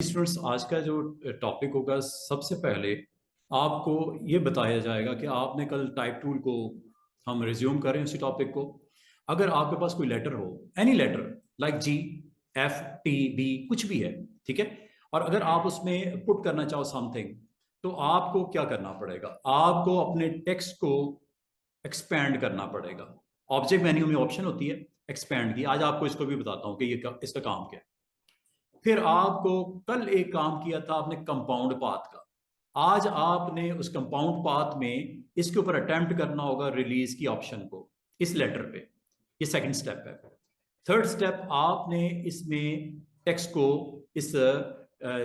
Students, आज का जो टॉपिक होगा, सबसे पहले आपको ये बताया जाएगा कि आपने कल टाइप टूल को हम रिज्यूम करें उसी टॉपिक को। अगर आपके पास कोई लेटर हो, एनी लेटर लाइक जी, एफ, टी, बी, कुछ भी है, ठीक है। और अगर आप उसमें पुट करना चाहो समथिंग, तो आपको क्या करना पड़ेगा? आपको अपने टेक्स्ट को एक्सपैंड करना पड़ेगा। ऑब्जेक्ट मेन्यू में ऑप्शन होती है एक्सपैंड की। आज आपको इसको भी बताता हूँ कि इसका काम क्या है। फिर आपको कल एक काम किया था आपने कंपाउंड पाथ का। आज आपने उस कंपाउंड पाथ में इसके ऊपर अटेम्प्ट करना होगा रिलीज की ऑप्शन को इस लेटर पे। ये सेकंड स्टेप है। थर्ड स्टेप, आपने इसमें टेक्स्ट को इस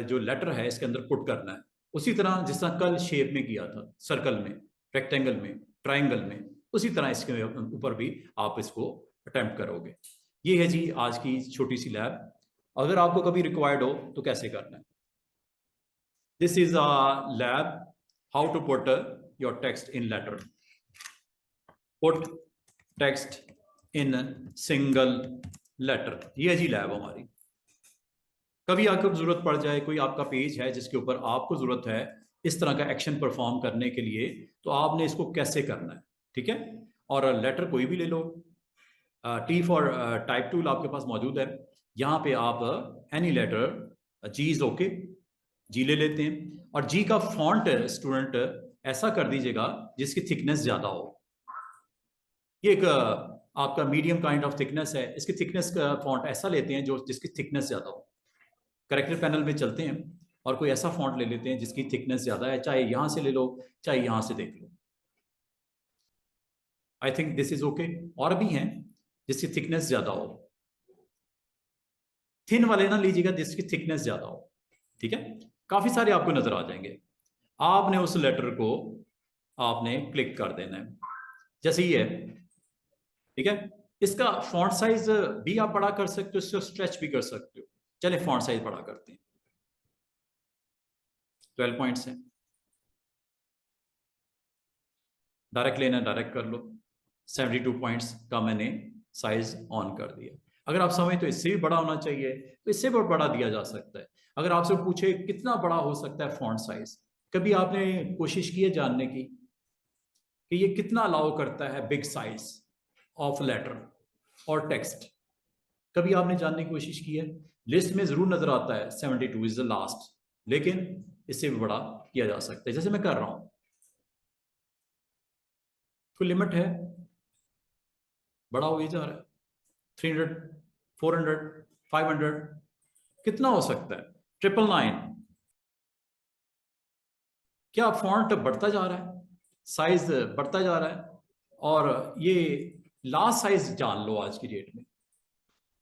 जो लेटर है इसके अंदर पुट करना है, उसी तरह जिस तरह कल शेप में किया था, सर्कल में, रेक्टेंगल में, ट्राइंगल में, उसी तरह इसके ऊपर भी आप इसको अटेम्प्ट करोगे। ये है जी आज की छोटी सी लैब। अगर आपको कभी रिक्वायर्ड हो तो कैसे करना है। This is a lab how to put your text in letter. Put text in single letter, ये है जी लैब हमारी। कभी आपको जरूरत पड़ जाए, कोई आपका पेज है जिसके ऊपर आपको जरूरत है इस तरह का एक्शन परफॉर्म करने के लिए, तो आपने इसको कैसे करना है, ठीक है। और लेटर कोई भी ले लो, टी फॉर टाइप टूल आपके पास मौजूद है। यहाँ पे आप any letter, G is okay, G ले लेते हैं। और जी का फॉन्ट स्टूडेंट ऐसा कर दीजिएगा जिसकी थिकनेस ज्यादा हो। ये एक आपका मीडियम काइंड ऑफ थिकनेस है, इसकी थिकनेस का फॉन्ट ऐसा लेते हैं जो जिसकी थिकनेस ज्यादा हो। करेक्टर पैनल में चलते हैं और कोई ऐसा फॉन्ट ले लेते हैं जिसकी थिकनेस ज्यादा है, चाहे यहां से ले लो चाहे यहां से देख लो। I think this is okay. और भी हैं जिसकी थिकनेस ज्यादा हो, थिन वाले ना लीजिएगा जिसकी थिकनेस ज्यादा हो, ठीक है। काफी सारे आपको नजर आ जाएंगे। आपने उस लेटर को आपने क्लिक कर देना है, जैसे ये है, ठीक है। इसका फॉन्ट साइज भी आप बड़ा कर सकते हो, इसको स्ट्रेच भी कर सकते हो। चले फॉन्ट साइज बड़ा करते हैं। 12 पॉइंट्स है, डायरेक्ट लेना डायरेक्ट कर लो। 72 पॉइंट्स का मैंने साइज ऑन कर दिया। अगर आप समझे तो इससे भी बड़ा होना चाहिए तो इससे भी बड़ा दिया जा सकता है। अगर आपसे पूछे कितना बड़ा हो सकता है फॉन्ट साइज, कभी आपने कोशिश की है जानने की कि ये कितना अलाउ करता है बिग साइज ऑफ लेटर और टेक्स्ट? कभी आपने जानने की कोशिश की है? लिस्ट में जरूर नजर आता है 72 इज द लास्ट, लेकिन इससे भी बड़ा किया जा सकता है जैसे मैं कर रहा हूं। कोई लिमिट है? बड़ा हो ही जा रहा है। 300, 400, 500, कितना हो सकता है? 999। क्या फॉन्ट बढ़ता जा रहा है, साइज बढ़ता जा रहा है। और ये लास्ट साइज जान लो आज की डेट में।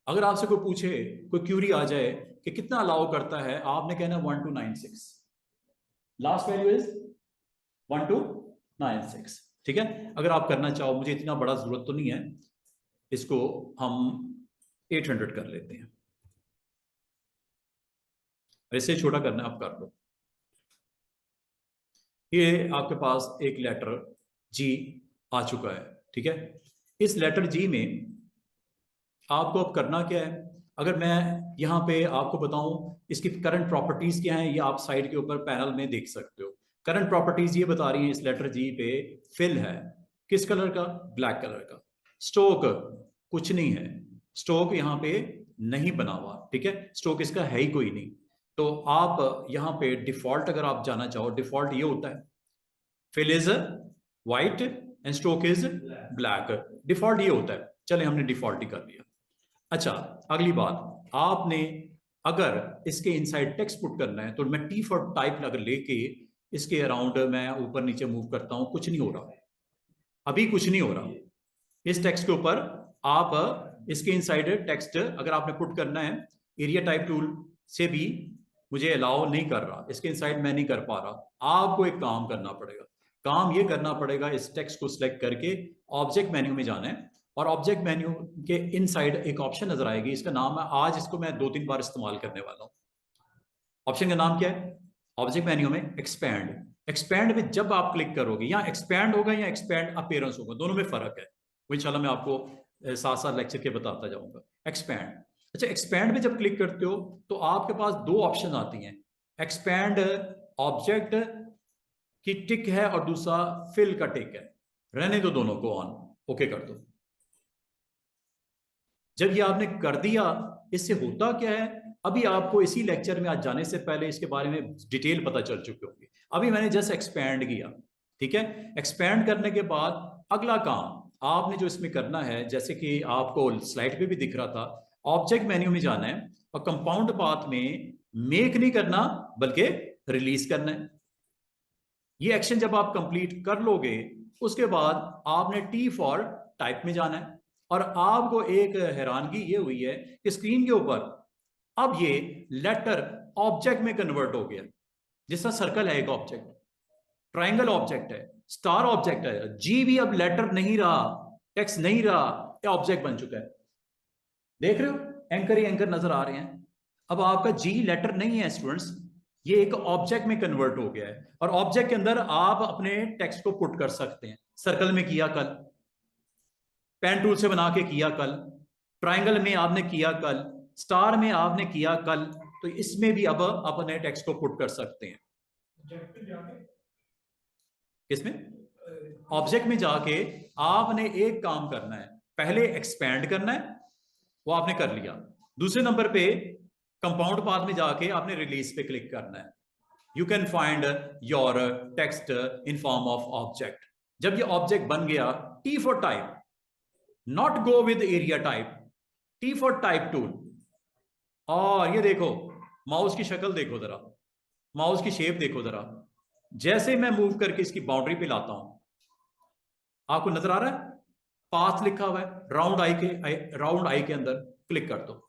अगर आपसे कोई पूछे, कोई क्यूरी आ जाए कि कितना अलाउ करता है, आपने कहना 1296, लास्ट वैल्यू इज 1296, ठीक है। अगर आप करना चाहो, मुझे इतना बड़ा जरूरत तो नहीं है, इसको हम 800 कर लेते हैं। ऐसे छोटा करना है आप कर लो। ये आपके पास एक लेटर जी आ चुका है, ठीक है। इस लेटर जी में आपको अब करना क्या है? अगर मैं यहाँ पे आपको बताऊं इसकी करंट प्रॉपर्टीज क्या हैं, ये आप साइड के ऊपर पैनल में देख सकते हो। करंट प्रॉपर्टीज ये बता रही हैं इस लेटर जी पे फिल है किस कलर का? ब्लैक कलर का। स्ट्रोक कुछ नहीं है, स्ट्रोक यहाँ पे नहीं बना हुआ, ठीक है। स्ट्रोक इसका है ही कोई नहीं। तो आप यहाँ पे डिफॉल्ट अगर आप जाना चाहो, डिफॉल्ट ये होता है fill is white and stroke is black. Default ये होता है। चले हमने डिफॉल्ट ही कर लिया। अच्छा, अगली बात, आपने अगर इसके इनसाइड टेक्स्ट पुट करना है तो मैं टी फॉर टाइप अगर लेके इसके अराउंड मैं ऊपर नीचे मूव करता हूं, कुछ नहीं हो रहा, अभी कुछ नहीं हो रहा। इस टेक्स्ट के ऊपर आप इसके इनसाइड टेक्स्ट अगर आपने पुट करना है, एरिया टाइप टूल से भी मुझे अलाउ नहीं कर रहा, इसके इनसाइड मैं नहीं कर पा रहा। आपको एक काम करना पड़ेगा। काम ये करना पड़ेगा, इस टेक्स्ट को सिलेक्ट करके ऑब्जेक्ट मेन्यू में जाना है और ऑब्जेक्ट मेन्यू के इनसाइड एक ऑप्शन नजर आएगी, इसका नाम है, आज इसको मैं 2-3 बार इस्तेमाल करने वाला हूं। ऑप्शन का नाम क्या है? ऑब्जेक्ट मेन्यू में एक्सपैंड। एक्सपैंड में जब आप क्लिक करोगे, यहाँ एक्सपैंड होगा या एक्सपैंड अपीयरेंस होगा, दोनों में फर्क है, वो इंशाल्लाह मैं आपको साथ साथ लेक्चर के बताता जाऊंगा। एक्सपैंड, अच्छा, एक्सपैंड पे जब क्लिक करते हो तो आपके पास दो ऑप्शन आती हैं, एक्सपैंड ऑब्जेक्ट की टिक है और दूसरा फिल का टिक है। रहने दो दोनों को ऑन, ओके कर दो। जब ये आपने कर दिया, इससे होता क्या है, अभी आपको इसी लेक्चर में आज जाने से पहले इसके बारे में डिटेल पता चल चुकी होगी। अभी मैंने जस्ट एक्सपैंड किया, ठीक है। एक्सपैंड करने के बाद अगला काम आपने जो इसमें करना है, जैसे कि आपको स्लाइड पे भी दिख रहा था, ऑब्जेक्ट मेन्यू में जाना है और कंपाउंड पाथ में मेक नहीं करना बल्कि रिलीज करना है। ये एक्शन जब आप कंप्लीट कर लोगे, उसके बाद आपने टी फॉर टाइप में जाना है। और आपको एक हैरानगी ये हुई है कि स्क्रीन के ऊपर अब ये लेटर ऑब्जेक्ट में कन्वर्ट हो गया। जिस तरह सर्कल है एक ऑब्जेक्ट, ट्राइंगल ऑब्जेक्ट है, स्टार ऑब्जेक्ट है, जी भी अब लेटर नहीं रहा, टेक्स्ट नहीं रहा, ये ऑब्जेक्ट बन चुका है। देख रहे हो, एंकर ही एंकर नजर आ रहे हैं। अब आपका जी लेटर नहीं है स्टूडेंट्स, ये एक ऑब्जेक्ट में कन्वर्ट हो गया है। और ऑब्जेक्ट के अंदर आप अपने टेक्स्ट को पुट कर सकते हैं। सर्कल में किया कल, पेन टूल से बना के किया कल, ट्राइंगल में आपने किया कल, स्टार में आपने किया कल, तो इसमें भी अब अपने टेक्स्ट को पुट कर सकते हैं। किसमें? ऑब्जेक्ट में जाके आपने एक काम करना है, पहले एक्सपैंड करना है, वो आपने कर लिया। दूसरे नंबर पे कंपाउंड पाथ में जाके आपने रिलीज पे क्लिक करना है। You can find your text in form of object. जब ये ऑब्जेक्ट बन गया, T for type, not go with area type, T for type tool. और ये देखो, माउस की शक्ल देखो जरा, माउस की शेप देखो जरा, जैसे मैं मूव करके इसकी बाउंड्री पे लाता हूं, आपको नजर आ रहा है पाथ लिखा हुआ है, राउंड आई के अंदर क्लिक कर दो।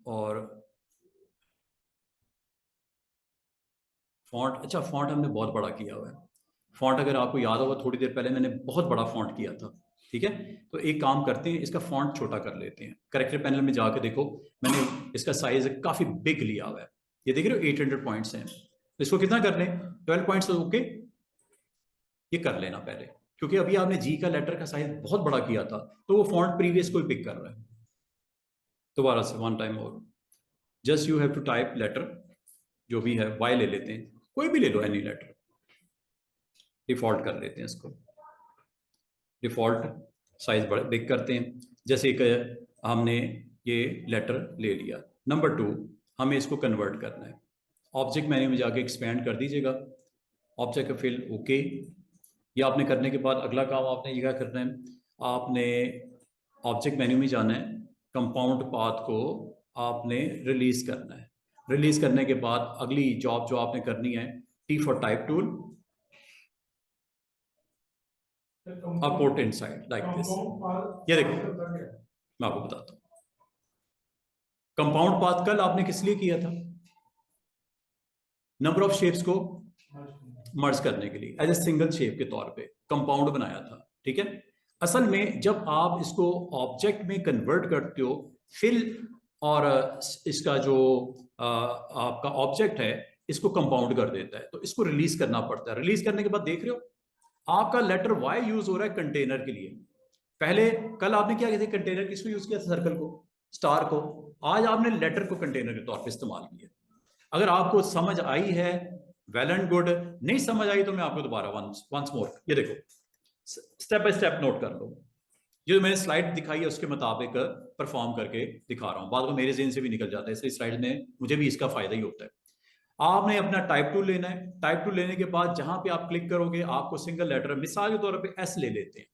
और फॉन्ट, अच्छा फॉन्ट हमने बहुत बड़ा किया हुआ है। फॉन्ट अगर आपको याद होगा, थोड़ी देर पहले मैंने बहुत बड़ा फॉन्ट किया था, ठीक है। तो एक काम करते हैं, इसका फॉन्ट छोटा कर लेते हैं। करेक्टर पैनल में जाके देखो, मैंने इसका साइज काफी बिग लिया हुआ है। ये देख रहे हो 800 पॉइंट्स हैं। तो इसको कितना कर लें? 12 पॉइंट्स, ओके। ये कर लेना पहले, क्योंकि अभी आपने जी का लेटर का साइज बहुत बड़ा किया था, तो वो फॉन्ट प्रीवियस को ही पिक कर रहा है। दोबारा से वन टाइम और, just you have to type letter, जो भी है, वाई ले लेते हैं, कोई भी ले लो, एनी लेटर, डिफॉल्ट कर लेते हैं इसको, डिफॉल्ट साइज बड़े बिग करते हैं। जैसे एक हमने ये लेटर ले लिया। नंबर 2, हमें इसको कन्वर्ट करना है। ऑब्जेक्ट मेन्यू में जाके एक्सपेंड कर दीजिएगा, ऑब्जेक्ट का फिल, ओके। ये आपने करने के बाद अगला काम आपने ये क्या करना है, आपने ऑब्जेक्ट मेन्यू में जाना है, कंपाउंड पाथ को आपने रिलीज करना है। रिलीज करने के बाद अगली जॉब जो आपने करनी है, T for type tool, put inside like this. ये देखो, मैं आपको बताता हूं, कंपाउंड पाथ कल आपने किस लिए किया था? नंबर ऑफ शेप्स को मर्ज करने के लिए, एज ए सिंगल शेप के तौर पे कंपाउंड बनाया था, ठीक है। असल में जब आप इसको ऑब्जेक्ट में कन्वर्ट करते हो, फिल और इसका जो आपका ऑब्जेक्ट है, इसको कंपाउंड कर देता है, तो इसको रिलीज करना पड़ता है। रिलीज करने के बाद देख रहे हो, आपका लेटर वाई यूज हो रहा है कंटेनर के लिए। पहले कल आपने क्या किया, कंटेनर किसको यूज किया था? सर्कल को, स्टार को। आज आपने लेटर को कंटेनर के तौर पे इस्तेमाल किया। अगर आपको समझ आई है, वेल एंड गुड। नहीं समझ आई तो मैं आपको दोबारा वंस मोर, ये देखो, स्टेप बाय स्टेप नोट कर लो। जो मैंने स्लाइड दिखाई है उसके मुताबिक परफॉर्म करके दिखा रहा हूं। बाद में मेरे जेहन से भी निकल जाता है, इसलिए स्लाइड में मुझे भी इसका फायदा ही होता है। आपने अपना टाइप टूल लेना है। टाइप टूल लेने के बाद जहां पे आप क्लिक करोगे, आपको सिंगल लेटर, मिसाल के तौर पे एस ले लेते हैं,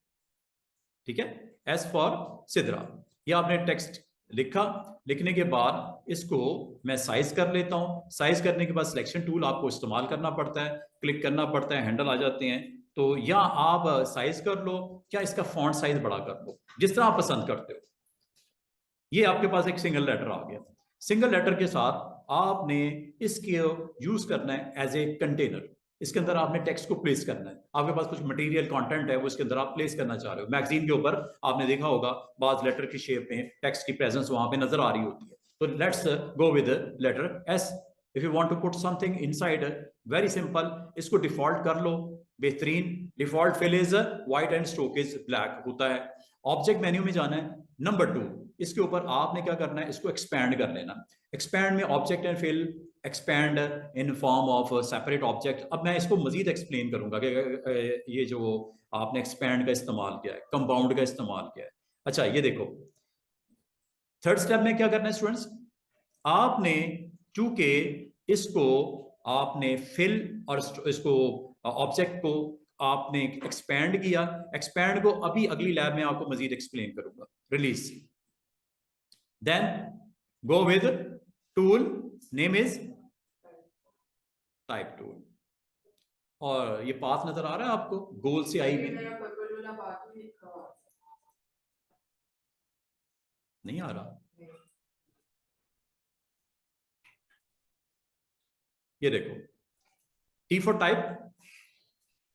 ठीक है, एस फॉर सिद्रा। ये आपने टेक्स्ट लिखा, लिखने के बाद इसको मैं साइज कर लेता हूं। साइज करने के बाद सिलेक्शन टूल आपको इस्तेमाल करना पड़ता है, क्लिक करना पड़ता है, हैंडल आ जाते हैं। तो या आप साइज कर लो, क्या इसका फॉन्ट साइज बड़ा कर लो, जिस तरह आप पसंद करते हो। ये आपके पास एक सिंगल लेटर आ गया। सिंगल लेटर के साथ आपने इसके यूज करना है एज ए कंटेनर। इसके अंदर आपने टेक्स्ट को प्लेस करना है। आपके पास कुछ मटेरियल कंटेंट है, वो इसके अंदर आप प्लेस करना चाह रहे हो। मैगजीन के ऊपर आपने देखा होगा, बाज लेटर की शेप में टेक्स्ट की प्रेजेंस वहां पे नजर आ रही होती है। तो let's go with letter S. If you want to put something inside, very simple, इसको डिफॉल्ट कर लो, बेहतरीन। Default fill is white and stroke is black होता है। ऑब्जेक्ट मेन्यू में जाना है। नंबर 2, इसके ऊपर आपने क्या करना है, इसको एक्सपैंड कर लेना। एक्सपैंड में object and fill, expand in form of separate object. अब मैं इसको मजीद एक्सप्लेन करूंगा कि ये जो आपने एक्सपैंड का इस्तेमाल किया है, कंपाउंड का इस्तेमाल किया है। अच्छा ये देखो, थर्ड स्टेप में क्या करना है स्टूडेंट्स, आपने चूंकि इसको आपने फिल और इसको ऑब्जेक्ट को आपने एक्सपैंड किया, एक्सपैंड को अभी अगली लैब में आपको मजीद एक्सप्लेन करूंगा। Release, then go with tool, name is type tool. और ये पाथ नजर आ रहा है आपको गोल से आई में? नहीं आ रहा? ये देखो, टी फॉर टाइप।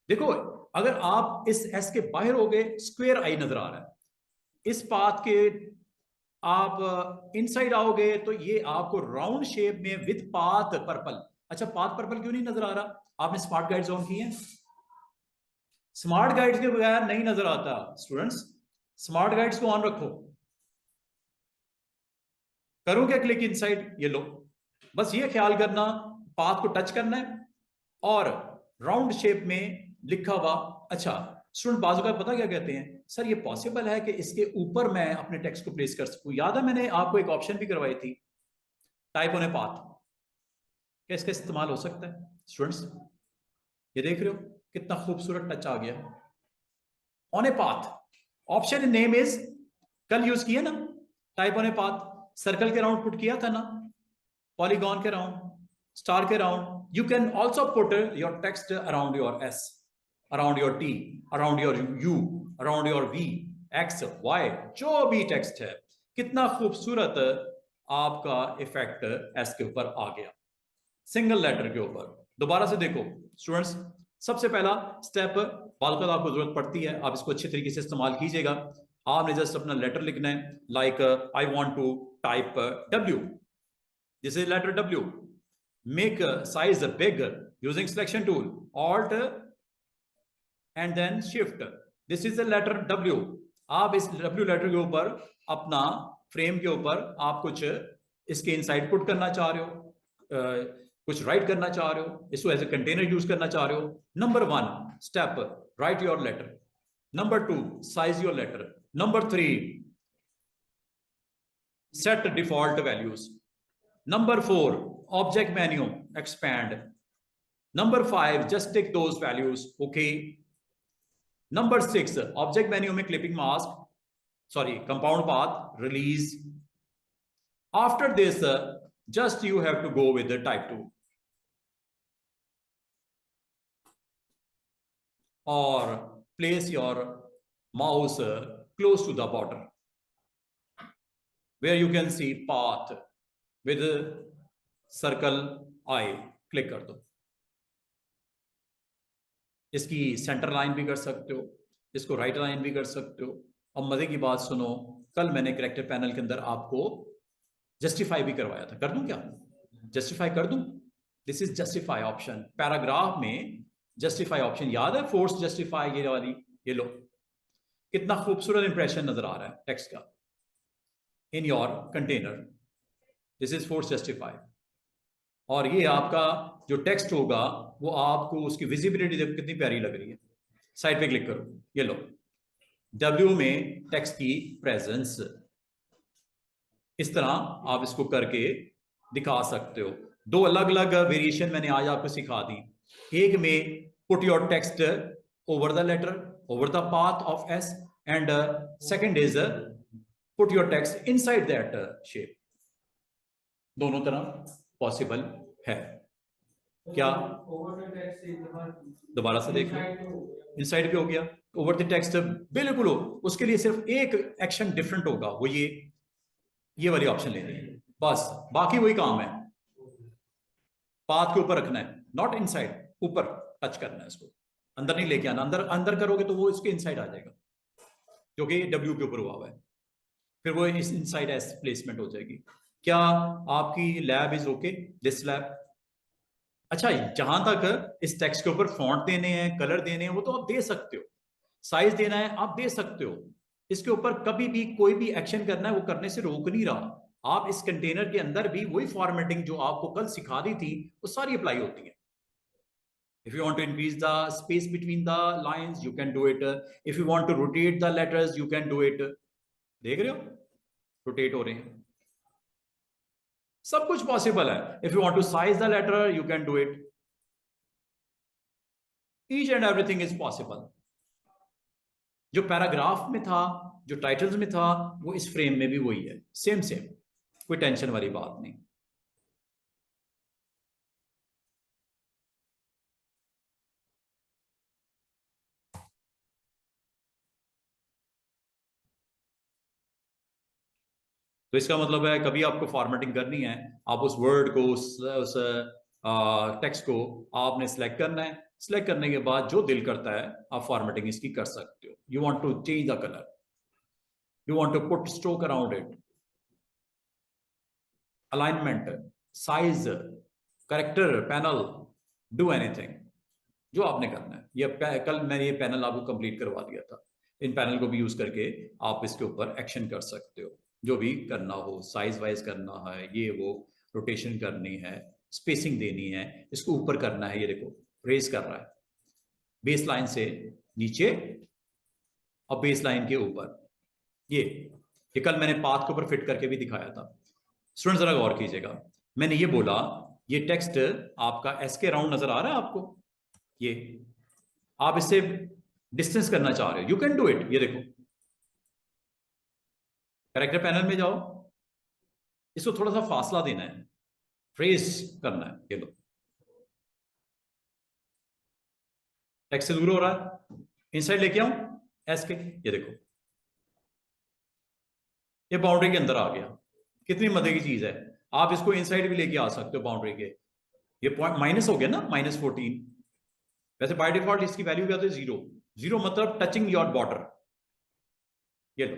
देखो अगर आप इस एस के बाहर हो गए, स्क्वायर आई नजर आ रहा है। इस पाथ के आप इनसाइड आओगे तो ये आपको राउंड शेप में विद पाथ पर्पल। अच्छा पाथ पर्पल क्यों नहीं नजर आ रहा? आपने स्मार्ट गाइड्स ऑन की हैं? स्मार्ट गाइड्स के बगैर नहीं नजर आता स्टूडेंट्स। स्मार्ट गाइड्स को ऑन रखो। करो क्या क्लिक इनसाइड? ये लो, बस ये ख्याल करना पाथ को टच करना है और राउंड शेप में लिखा हुआ। अच्छा स्टूडेंट बाजू का पता क्या कहते हैं, सर ये पॉसिबल है कि इसके ऊपर मैं अपने टेक्स्ट को प्लेस कर सकूं? याद है मैंने आपको एक ऑप्शन भी करवाई थी, टाइप ऑन ए पाथ। क्या इसका इस्तेमाल हो सकता है स्टूडेंट्स? ये देख रहे हो कितना खूबसूरत टच आ गया on a path. Option name is, कल यूज किया ना type on a path, circle के राउंड पुट किया था ना, पॉलीगॉन के राउंड, स्टार के round. You can also put your text around your S, around your T, around your U, around your V, X, Y, जो भी text है। कितना खूबसूरत आपका इफेक्ट एस के ऊपर आ गया, सिंगल लेटर के ऊपर। दोबारा से देखो स्टूडेंट्स, सबसे पहला स्टेप, बालकत आपको जरूरत पड़ती है, आप इसको अच्छे तरीके से इस्तेमाल कीजिएगा। आपने जस्ट अपना लेटर लिखना है, like I want to type W, this is letter W। Make size big using selection tool, Alt and then Shift, this is the letter W। आप इस W लेटर के ऊपर अपना फ्रेम के ऊपर आप कुछ इसके इनसाइड पुट करना चाह रहे हो, कुछ राइट करना चाह रहे हो, इसको एज ए कंटेनर यूज करना चाह रहे हो। Number 1 step, write your letter. Number 2 size your letter. Number 3 set default values. Number 4 object menu expand. Number 5 just take those values, okay. Number 6 object menu में clipping mask, sorry compound path, release. After this just you have to go with the type 2 or place your mouse close to the border where you can see path with circle I, click कर दो। इसकी centre line भी कर सकते हो, इसको right line भी कर सकते हो। अब मजे की बात सुनो, कल मैंने कैरेक्टर पैनल के अंदर आपको जस्टिफाई भी करवाया था, कर दूं क्या? जस्टिफाई कर दूं? This is justify option, paragraph में जस्टिफाई ऑप्शन याद है, फोर्स जस्टिफाई ये वाली, ये लो कितना खूबसूरत इंप्रेशन नजर आ रहा है टेक्स्ट का in your container. This is force justify. और ये आपका जो टेक्स्ट होगा वो आपको उसकी विजिबिलिटी देखो कितनी प्यारी लग रही है। साइड पे क्लिक करो, ये लो W में टेक्स्ट की प्रेजेंस। इस तरह आप इसको करके दिखा सकते हो। दो अलग अलग वेरिएशन मैंने आज आपको सिखा दी। एक में put your text over the letter, over the path of S, and second is put your text inside that shape. दोनों तरह पॉसिबल है क्या? दोबारा से देख लो, इनसाइड पे हो गया, ओवर द टेक्स्ट बिल्कुल हो। उसके लिए सिर्फ एक एक्शन डिफरेंट होगा, वो ये वाली ऑप्शन लेनी है बस, बाकी वही काम है। पाथ के ऊपर रखना है, नॉट इनसाइड, ऊपर टच करना है इसको, अंदर नहीं लेके आना। अंदर अंदर करोगे तो वो इसके इनसाइड आ जाएगा क्योंकि W के ऊपर हुआ है, फिर वो इस इनसाइड एस प्लेसमेंट हो जाएगी। क्या आपकी lab is okay? This lab अच्छा, जहां तक इस टेक्स्ट के ऊपर फॉन्ट देने हैं, कलर देने हैं, वो तो आप दे सकते हो, साइज देना है आप दे सकते हो, इसके ऊपर कभी भी कोई भी एक्शन करना है वो करने से रोक नहीं रहा। आप इस कंटेनर के अंदर भी वही फॉर्मेटिंग जो आपको कल सिखा दी थी वो सारी अप्लाई होती है। If you want to increase the space between the lines, you can do it. If you want to rotate the letters, you can do it. देख रहे हो, रोटेट हो रहे हैं, सब कुछ पॉसिबल है। If you want to size the letter, you can do it. Each and everything is possible. जो पैराग्राफ में था, जो टाइटल्स में था, वो इस फ्रेम में भी वही है, सेम सेम, कोई टेंशन वाली बात नहीं। तो इसका मतलब है कभी आपको फॉर्मेटिंग करनी है, आप उस वर्ड को, उस टेक्स्ट को आपने सिलेक्ट करना है, सिलेक्ट करने के बाद जो दिल करता है आप फॉर्मेटिंग इसकी कर सकते हो। You want to change the colour, you want to put stroke around it, alignment, size, character, panel, do anything जो आपने करना है। ये कल मैंने ये पैनल आपको कंप्लीट करवा दिया था, इन पैनल को भी यूज करके आप इसके ऊपर एक्शन कर सकते हो, जो भी करना हो, साइज वाइज करना है, ये वो रोटेशन करनी है, स्पेसिंग देनी है, इसको ऊपर करना है, ये देखो रेस कर रहा है बेस लाइन से नीचे और बेस लाइन के ऊपर। ये कल मैंने पाथ के ऊपर फिट करके भी दिखाया था। स्टूडेंट जरा गौर कीजिएगा, मैंने ये बोला ये टेक्स्ट आपका एस के राउंड नजर आ रहा है आपको, ये आप इससे डिस्टेंस करना चाह रहे हो, यू कैन डू इट। ये देखो कैरेक्टर पैनल में जाओ, इसको थोड़ा सा फासला देना है, ट्रेस करना है, ये लो टेक्स्ट से दूर हो रहा है, इनसाइड लेके आऊं एस के, ये देखो ये बाउंड्री के अंदर आ गया। कितनी मजे की चीज है, आप इसको इनसाइड भी लेके आ सकते हो बाउंड्री के। ये पॉइंट माइनस हो गया ना, -14। वैसे बाय डिफॉल्ट इसकी वैल्यू क्या होती है, 0। 0 मतलब टचिंग योर बॉर्डर। ये लो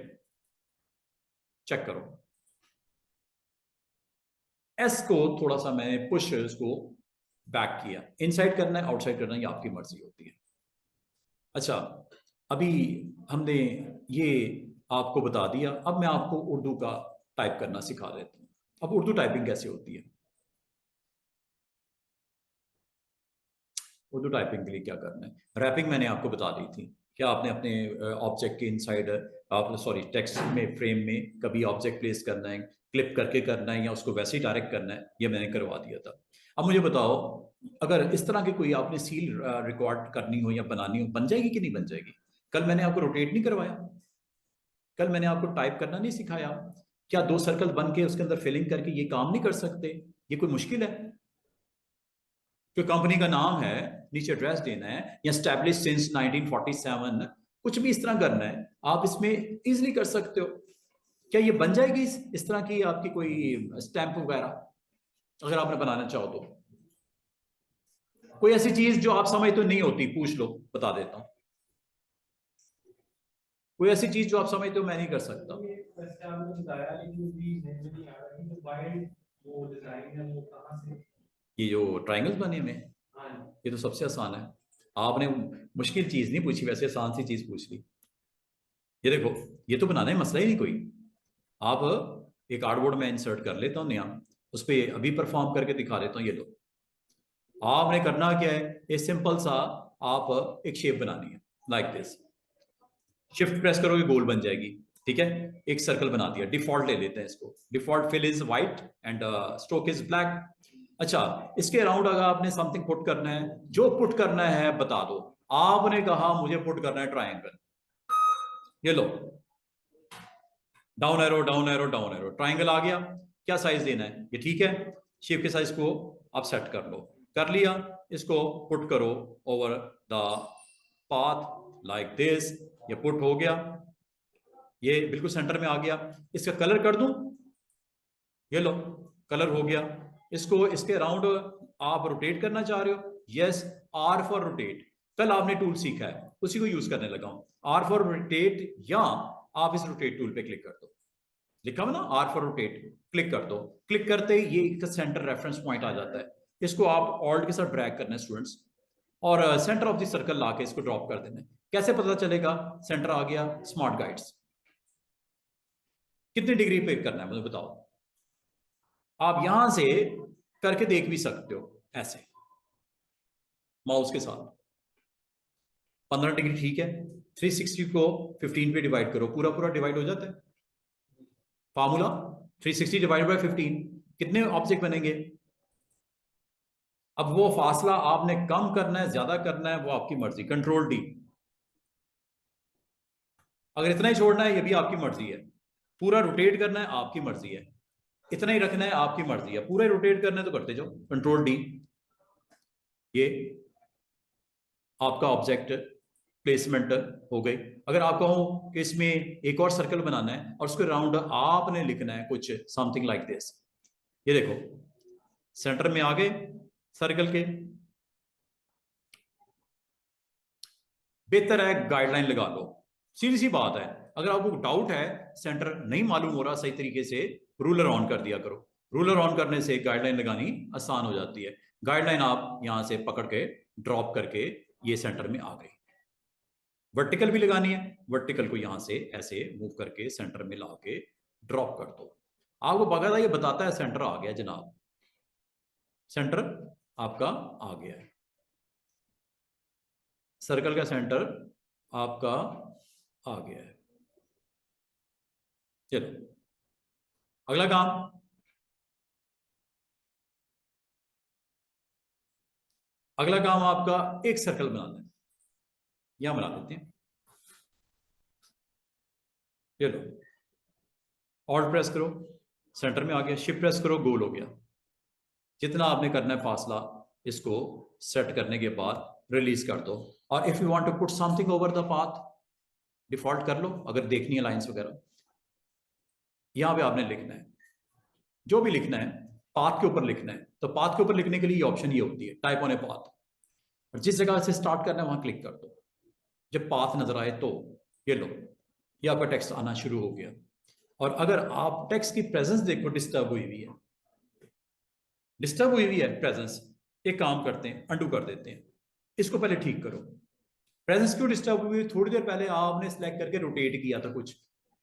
चेक करो, एस को थोड़ा सा मैंने पुश इसको बैक किया, इनसाइड करना है आउटसाइड करना है ये आपकी मर्जी होती है। अच्छा, अभी हमने ये आपको बता दिया, अब मैं आपको उर्दू का टाइप करना सिखा देता हूँ। अब उर्दू टाइपिंग कैसे होती है, उर्दू टाइपिंग के लिए क्या करना है, रैपिंग मैंने आपको बता दी थी, क्या आपने अपने ऑब्जेक्ट के इनसाइड, आप सॉरी टेक्स्ट में फ्रेम में कभी ऑब्जेक्ट प्लेस करना है, क्लिप करके करना है या उसको वैसे ही डायरेक्ट करना है, ये मैंने करवा दिया था। अब मुझे बताओ, अगर इस तरह की कोई आपने सील रिकॉर्ड करनी हो या बनानी हो, बन जाएगी कि नहीं बन जाएगी? कल मैंने आपको रोटेट नहीं करवाया, कल मैंने आपको टाइप करना नहीं सिखाया, क्या 2 सर्कल बन के उसके अंदर फिलिंग करके ये काम नहीं कर सकते? ये कोई मुश्किल है? जो कंपनी का नाम है, नीचे एड्रेस देना है, या स्टैब्लिश सिंस 1947, कुछ भी इस तरह करना है, आप इसमें इजीली कर सकते हो। क्या ये बन जाएगी इस तरह की आपकी कोई स्टैंप वगैरह, अगर आपने बनाना चाहो तो? कोई ऐसी चीज जो आप समझ तो नहीं होती, पूछ लो, बता देता हूं। कोई ऐसी चीज जो आप समझते हो मैं नहीं कर सकता? ये जो ट्राइंगल्स बने हुए हैं, ये तो सबसे आसान है। आपने मुश्किल चीज नहीं पूछी, वैसे आसान सी चीज पूछ ली। ये देखो, ये तो बनाना है, मसला ही नहीं कोई। आप एक कार्डबोर्ड में इंसर्ट कर लेता हूँ नया, उस पर अभी परफॉर्म करके दिखा देता हूँ। ये लो, आपने करना क्या है, ये सिंपल सा आप एक शेप बनानी है, लाइक दिस। शिफ्ट प्रेस करोगे गोल बन जाएगी, ठीक है। एक सर्कल बना दिया, डिफॉल्ट ले लेते हैं इसको, default fill is white and stroke is black. अच्छा, इसके अराउंड अगर आपने समथिंग पुट करना है, जो पुट करना है बता दो। आपने कहा मुझे पुट करना है ट्राइंगल, ये लो down arrow down arrow down arrow, triangle आ गया। क्या साइज देना है, ये ठीक है, शेप के साइज को आप सेट कर लो, कर लिया। इसको पुट करो over the path like this, ये पुट हो गया, ये बिल्कुल सेंटर में आ गया। इसका कलर कर दूं, ये लो कलर हो गया। इसको इसके अराउंड आप रोटेट करना चाह रहे हो, यस, आर फॉर रोटेट, कल आपने टूल सीखा है उसी को यूज करने लगा हूं, आर फॉर रोटेट, या आप इस रोटेट टूल पे क्लिक कर दो, लिखा हुआ ना आर फॉर रोटेट, क्लिक कर दो। क्लिक करते ही ये इसका सेंटर रेफरेंस पॉइंट आ जाता है, इसको आप ऑल्ट के साथ ड्रैग करना है स्टूडेंट्स, और सेंटर ऑफ द सर्कल ला के इसको ड्रॉप कर देना है। कैसे पता चलेगा सेंटर आ गया? Smart guides. कितनी डिग्री पे करना है मुझे बताओ। आप यहां से करके देख भी सकते हो ऐसे माउस के साथ। 15 डिग्री ठीक है। 360 को 15 पे डिवाइड करो, पूरा पूरा डिवाइड हो जाता है। फार्मूला 360 डिवाइड बाय 15, कितने ऑब्जेक्ट बनेंगे? अब वो फासला आपने कम करना है ज्यादा करना है वो आपकी मर्जी, कंट्रोल डी। अगर इतना ही छोड़ना है ये भी आपकी मर्जी है, पूरा रोटेट करना है आपकी मर्जी है, इतना ही रखना है आपकी मर्जी है, पूरा रोटेट करना है तो करते जाओ, कंट्रोल डी। ये आपका ऑब्जेक्ट प्लेसमेंट हो गई। अगर आप कहो कि इसमें एक और सर्कल बनाना है और उसके राउंड आपने लिखना है कुछ समथिंग लाइक दिस, ये देखो सेंटर में आ गए सर्कल के। बेहतर है गाइडलाइन लगा लो, सीधी सी बात है। अगर आपको डाउट है, सेंटर नहीं मालूम हो रहा सही तरीके से, रूलर ऑन कर दिया करो। रूलर ऑन करने से गाइडलाइन लगानी आसान हो जाती है। गाइडलाइन आप यहां से पकड़ के ड्रॉप करके ये सेंटर में आ गई। वर्टिकल भी लगानी है, वर्टिकल को यहां से ऐसे मूव करके सेंटर में लाके ड्रॉप कर दो। आपको बकायदा ये बताता है सेंटर आ गया जनाब, सेंटर आपका आ गया है, सर्कल का सेंटर आपका आ गया है। चलो अगला काम, अगला काम आपका एक सर्कल बनाना है। यहां बना देते हैं, चलो ऑल्ट प्रेस करो, सेंटर में आ गया, शिफ्ट प्रेस करो, गोल हो गया। जितना आपने करना है फासला इसको सेट करने के बाद रिलीज कर दो। और if you want to put something over the path, default कर लो अगर देखनी है लाइंस वगैरह। यहां पे आपने लिखना है जो भी लिखना है, पाथ के ऊपर लिखना है। तो पाथ के ऊपर लिखने के लिए ऑप्शन ये होती है टाइप ऑन ए पाथ, और जिस जगह से स्टार्ट करना है वहां क्लिक कर दो। जब पाथ नजर आए तो ये लो, ये आपका टेक्स्ट आना शुरू हो गया। और अगर आप टेक्स्ट की प्रेजेंस देखो डिस्टर्ब हुई हुई है, डिस्टर्ब हुई हुई है प्रेजेंस, एक काम करते हैं अंडू कर देते हैं, इसको पहले ठीक करो। प्रेजेंस क्यों डिस्टर्ब हुई? थोड़ी देर पहले आपने सिलेक्ट करके रोटेट किया था कुछ,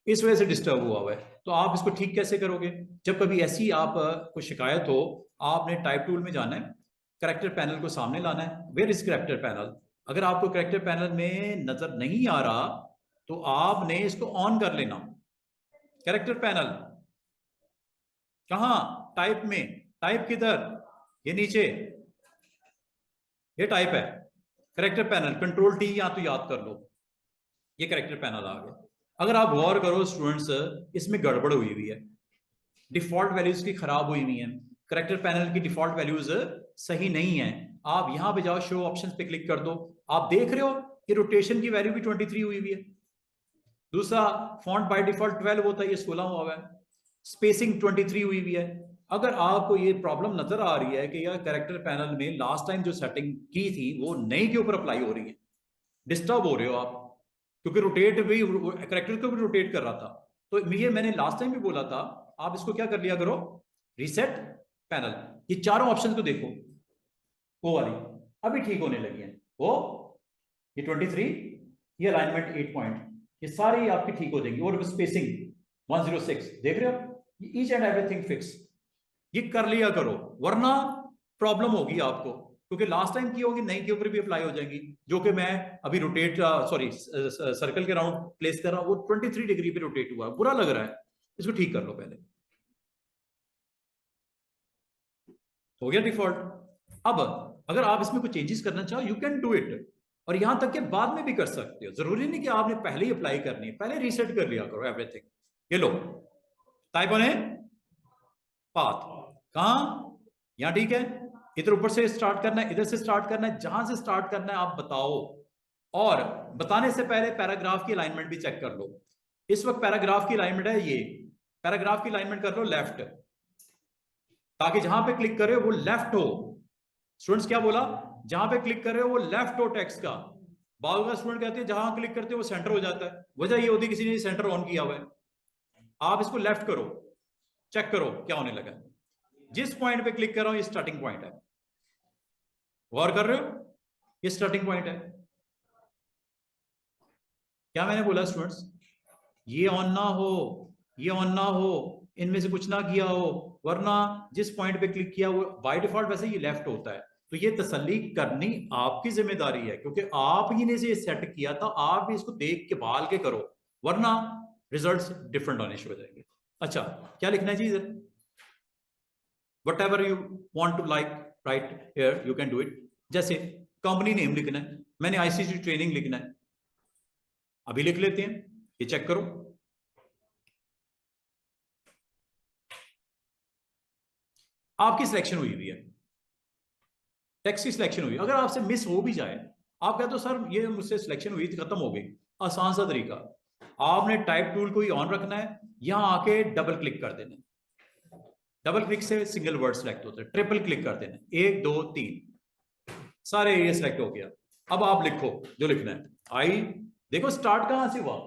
इस वजह से डिस्टर्ब हुआ हुआ है। तो आप इसको ठीक कैसे करोगे? जब कभी ऐसी आप को शिकायत हो, आपने टाइप टूल में जाना है, करेक्टर पैनल को सामने लाना है। Where is character panel? अगर आपको करेक्टर पैनल में नजर नहीं आ रहा तो आपने इसको ऑन कर लेना। करेक्टर पैनल कहां? टाइप में। टाइप किधर? ये नीचे, ये टाइप है करेक्टर पैनल, कंट्रोल टी या तो याद कर लो, ये करेक्टर पैनल आ गया। अगर आप गौर करो स्टूडेंट्स, इसमें गड़बड़ हुई हुई है, डिफॉल्ट वैल्यूज की खराब हुई हुई है, करेक्टर पैनल की डिफॉल्ट वैल्यूज सही नहीं है। आप यहां पे जाओ, शो ऑप्शंस पे क्लिक कर दो। आप देख रहे हो कि रोटेशन की वैल्यू भी 23 हुई हुई है। दूसरा, फॉन्ट बाय डिफॉल्ट 12 होता है, ये 16 हुआ है। स्पेसिंग 23 हुई हुई है। अगर आपको ये प्रॉब्लम नजर आ रही है कि यार करेक्टर पैनल में लास्ट टाइम जो सेटिंग की थी वो नई के ऊपर अप्लाई हो रही है, डिस्टर्ब हो रहे हो आप, क्योंकि रोटेट भी करेक्टर को भी रोटेट कर रहा था। तो ये मैंने लास्ट टाइम भी बोला था, आप इसको क्या कर लिया करो, रीसेट पैनल। ये चारों ऑप्शन को देखो, वो वाली अभी ठीक होने लगी है। वो ये 23, ये अलाइनमेंट 8 पॉइंट, ये सारी आपकी ठीक हो जाएगी। और स्पेसिंग 106 देख रहे हो, ईच एंड एवरीथिंग फिक्स। ये कर लिया करो वरना प्रॉब्लम होगी आपको, क्योंकि लास्ट टाइम की होगी नई के ऊपर भी अप्लाई हो जाएगी। जो कि मैं अभी रोटेट सॉरी सर्कल के राउंड प्लेस कर रहा हूं, वो 23 डिग्री पे रोटेट हुआ, बुरा लग रहा है। इसको ठीक कर लो पहले। हो गया डिफॉल्ट। अब अगर आप इसमें कुछ चेंजेस करना चाहो, यू कैन डू इट, और यहां तक कि बाद में भी कर सकते हो। जरूरी नहीं कि आपने पहले ही अप्लाई करनी है, पहले रीसेट कर लिया करो एवरीथिंग। ये लो, टाइप ऑन ए पाथ, कहां? यहां ठीक है। इधर ऊपर से स्टार्ट करना है, इधर से स्टार्ट करना है, जहां से स्टार्ट करना है आप बताओ। और बताने से पहले पैराग्राफ की अलाइनमेंट भी चेक कर लो। इस वक्त पैराग्राफ की अलाइनमेंट है ये, पैराग्राफ की अलाइनमेंट कर लो लेफ्ट, ताकि जहां पे क्लिक करे वो लेफ्ट हो। स्टूडेंट्स क्या बोला? जहां पे क्लिक करे वो लेफ्ट हो टेक्स्ट का। बाल का स्टूडेंट कहते हैं जहां क्लिक करते वो सेंटर हो जाता है, वजह ये होती है किसी ने सेंटर ऑन किया हुआ है। आप इसको लेफ्ट करो, चेक करो क्या होने लगा। जिस पॉइंट पे क्लिक कर रहा हूं ये स्टार्टिंग पॉइंट है, गौर कर रहे हो? ये स्टार्टिंग पॉइंट है। क्या मैंने बोला स्टूडेंट्स? ये ऑन ना हो, ये ऑन ना हो, इनमें से कुछ ना किया हो, वरना जिस पॉइंट पे क्लिक किया वो बाय डिफॉल्ट वैसे ये लेफ्ट होता है। तो ये तसल्ली करनी आपकी जिम्मेदारी है, क्योंकि आप ही ने से सेट किया था, आप भी इसको देख के भाल के करो, वरना रिजल्ट्स डिफरेंट होने शुरू हो जाएंगे। अच्छा, क्या लिखना है जी इधर? Whatever you want to like write here, you can do it. जैसे कंपनी नेम लिखना है, मैंने आईसीटी ट्रेनिंग लिखना है, अभी लिख लेते हैं, ये चेक करो। आपकी सिलेक्शन हुई हुई है, टेक्स्ट की सिलेक्शन हुई। अगर आपसे मिस हो भी जाए, आप कहते हो सर ये मुझसे सिलेक्शन हुई थी, खत्म हो गई, आसान सा तरीका, आपने टाइप टूल को ही ऑन रखना है, यहां आके डबल क्लिक कर देना। डबल क्लिक से सिंगल वर्ड सेलेक्ट होता है, ट्रिपल क्लिक कर देना, 1 2 3, सारे एरिया सेलेक्ट हो गया। अब आप लिखो जो लिखना है। आई, देखो स्टार्ट कहां से हुआ,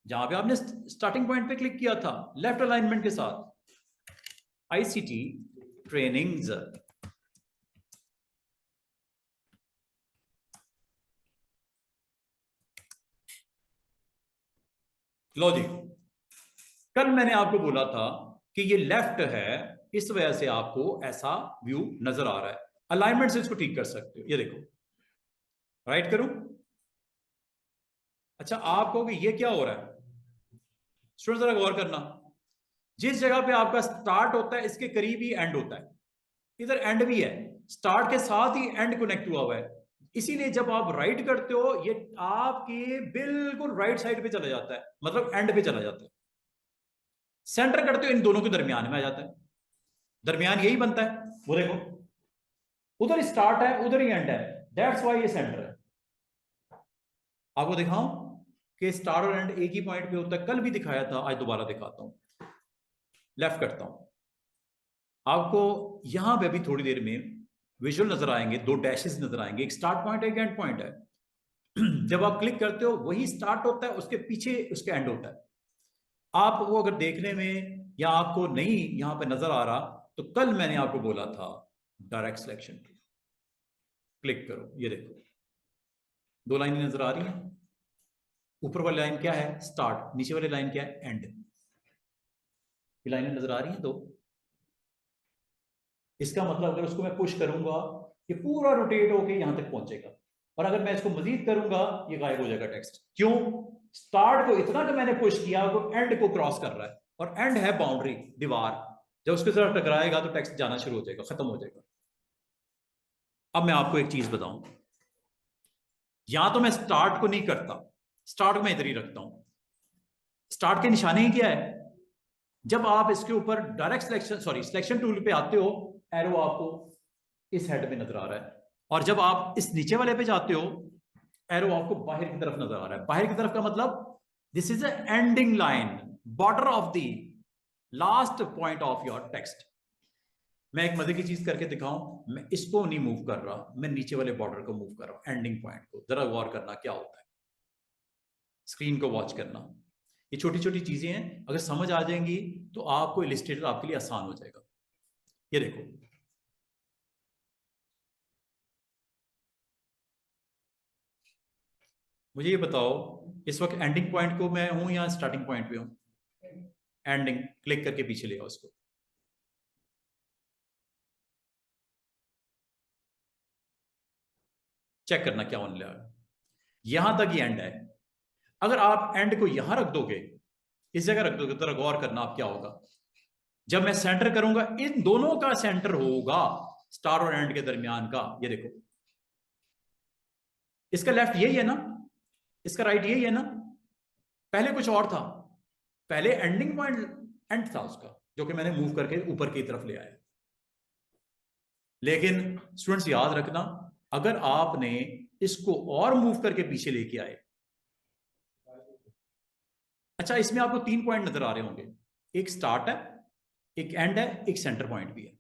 जहां पे आपने स्टार्टिंग पॉइंट पे क्लिक किया था, लेफ्ट अलाइनमेंट के साथ, आईसीटी ट्रेनिंग्स। लो जी, कल मैंने आपको बोला था कि ये लेफ्ट है, इस वजह से आपको ऐसा व्यू नजर आ रहा है। अलाइनमेंट से इसको ठीक कर सकते हो, ये देखो, राइट करूं? अच्छा, आप कहोगे ये क्या हो रहा है? स्टूडेंट जरा गौर करना, जिस जगह पे आपका स्टार्ट होता है इसके करीब ही एंड होता है, इधर एंड भी है, स्टार्ट के साथ ही एंड कनेक्ट हुआ हुआ है। इसीलिए जब आप राइट करते हो, ये आपके बिल्कुल राइट साइड पे चला जाता है, मतलब एंड पे चला जाता है। सेंटर करते हो, इन दोनों के दरमियान में आ जाता है, दरमियान यही बनता है। वो देखो, उधर स्टार्ट है, उधर ही एंड है, दैट्स वाई ये सेंटर है। आपको दिखाऊं कि स्टार्ट और एंड एक ही पॉइंट पे होता है, कल भी दिखाया था, आज दोबारा दिखाता हूं। लेफ्ट करता हूं, आपको यहां पे भी थोड़ी देर में विजुअल नजर आएंगे, दो डैशेस नजर आएंगे, एक स्टार्ट पॉइंट है, एक एंड पॉइंट है। जब आप क्लिक करते हो वही स्टार्ट होता है, उसके पीछे उसके एंड होता है। आप वो अगर देखने में या आपको नहीं यहां पे नजर आ रहा, तो कल मैंने आपको बोला था डायरेक्ट सिलेक्शन क्लिक करो, ये देखो दो लाइनें नजर आ रही हैं। ऊपर वाली लाइन क्या है? स्टार्ट। नीचे वाली लाइन क्या है? एंड। ये लाइनें नजर आ रही हैं दो। इसका मतलब अगर उसको मैं पुश करूंगा, ये पूरा रोटेट होके यहां तक पहुंचेगा, और अगर मैं इसको मजीद करूंगा, ये गायब हो जाएगा टेक्स्ट। क्यों? स्टार्ट को इतना कि मैंने पुश किया, वो एंड को क्रॉस कर रहा है, और एंड है बाउंड्री, दीवार। जब उसके साथ टकराएगा तो टेक्स्ट जाना शुरू हो जाएगा, खत्म हो जाएगा। अब मैं आपको एक चीज बताऊं, या तो मैं स्टार्ट को नहीं करता, स्टार्ट को मैं इधर ही रखता हूं। स्टार्ट के निशाने ही क्या है? जब आप इसके ऊपर direct selection, sorry selection tool पे आते हो, एरो आपको इस हेड में नजर आ रहा है, और जब आप इस नीचे वाले पे जाते हो, एरो आपको बाहर की तरफ नजर आ रहा है। बाहर की तरफ का मतलब this is a ending line, border of the last point of your text. मैं एक मजे की चीज करके दिखाऊं, मैं इसको नहीं मूव कर रहा, मैं नीचे वाले बॉर्डर को मूव कर रहा हूं, एंडिंग पॉइंट को। जरा गौर करना क्या होता है, स्क्रीन को वॉच करना। ये छोटी छोटी चीजें हैं, अगर समझ आ जाएंगी तो आपको इलिस्ट्रेटर आपके लिए आसान हो जाएगा। ये देखो, मुझे ये बताओ, इस वक्त एंडिंग पॉइंट को मैं हूं या स्टार्टिंग पॉइंट पे हूं? एंडिंग, क्लिक करके पीछे ले आओ उसको। चेक करना क्या होने लगा, यहां तक ही एंड है। अगर आप एंड को यहां रख दोगे, इस जगह रख दोगे, तो गौर करना आप क्या होगा। जब मैं सेंटर करूंगा, इन दोनों का सेंटर होगा, स्टार और एंड के दरमियान का। ये देखो, इसका लेफ्ट यही है ना, इसका राइट यही है ना। पहले कुछ और था, पहले एंडिंग पॉइंट एंड था उसका, जो कि मैंने मूव करके ऊपर की तरफ ले आया। लेकिन स्टूडेंट्स याद रखना, अगर आपने इसको और मूव करके पीछे लेके आए, अच्छा इसमें आपको 3 पॉइंट नजर आ रहे होंगे, एक स्टार्ट है, एक एंड है, एक सेंटर पॉइंट भी है।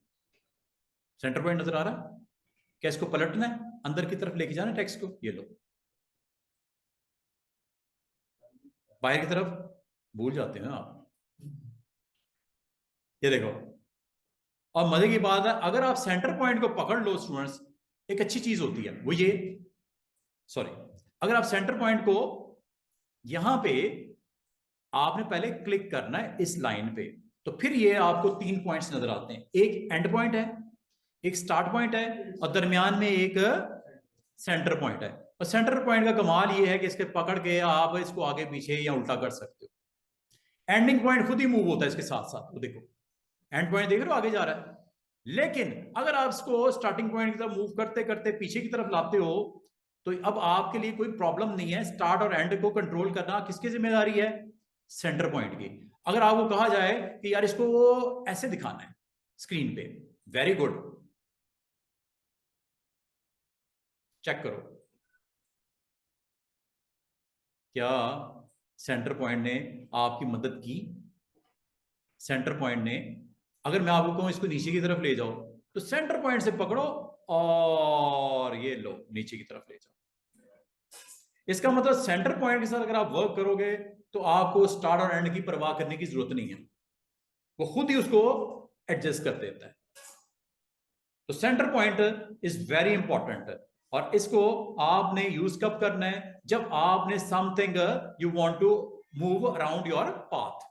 सेंटर पॉइंट नजर आ रहा है? क्या इसको पलटना है, अंदर की तरफ लेके जाना टेक्स्ट को? ये लो, बाहर की तरफ भूल जाते हैं आप। ये देखो, और मजे की बात है, अगर आप सेंटर पॉइंट को पकड़ लो स्टूडेंट्स, एक अच्छी चीज होती है वो ये, सॉरी, अगर आप सेंटर पॉइंट को यहां पे आपने पहले क्लिक करना है इस लाइन पे, तो फिर ये आपको 3 पॉइंट्स नजर आते हैं, एक एंड पॉइंट है, एक स्टार्ट पॉइंट है, और दरमियान में एक सेंटर पॉइंट है। और सेंटर पॉइंट का कमाल ये है कि इसके पकड़ के आप इसको आगे पीछे या उल्टा कर सकते हो। एंडिंग पॉइंट खुद ही मूव होता है इसके साथ साथ, वो देखो एंड पॉइंट देख रहे हो आगे जा रहा है। लेकिन अगर आप इसको स्टार्टिंग पॉइंट की तरफ मूव करते करते पीछे की तरफ लाते हो, तो अब आपके लिए कोई प्रॉब्लम नहीं है। स्टार्ट और एंड को कंट्रोल करना किसकी जिम्मेदारी है? सेंटर पॉइंट की। अगर आपको कहा जाए कि यार इसको वो ऐसे दिखाना है स्क्रीन पे, वेरी गुड, चेक करो क्या सेंटर पॉइंट ने आपकी मदद की? सेंटर पॉइंट ने, अगर मैं आपको कहूं इसको नीचे की तरफ ले जाओ, तो सेंटर पॉइंट से पकड़ो और ये लो नीचे की तरफ ले जाओ। इसका मतलब सेंटर पॉइंट के साथ अगर आप वर्क करोगे तो आपको स्टार्ट और एंड की परवाह करने की जरूरत नहीं है, वो खुद ही उसको एडजस्ट कर देता है। तो centre point is very important, और इसको आपने यूज कब करना है? जब आपने something you want to move around your path.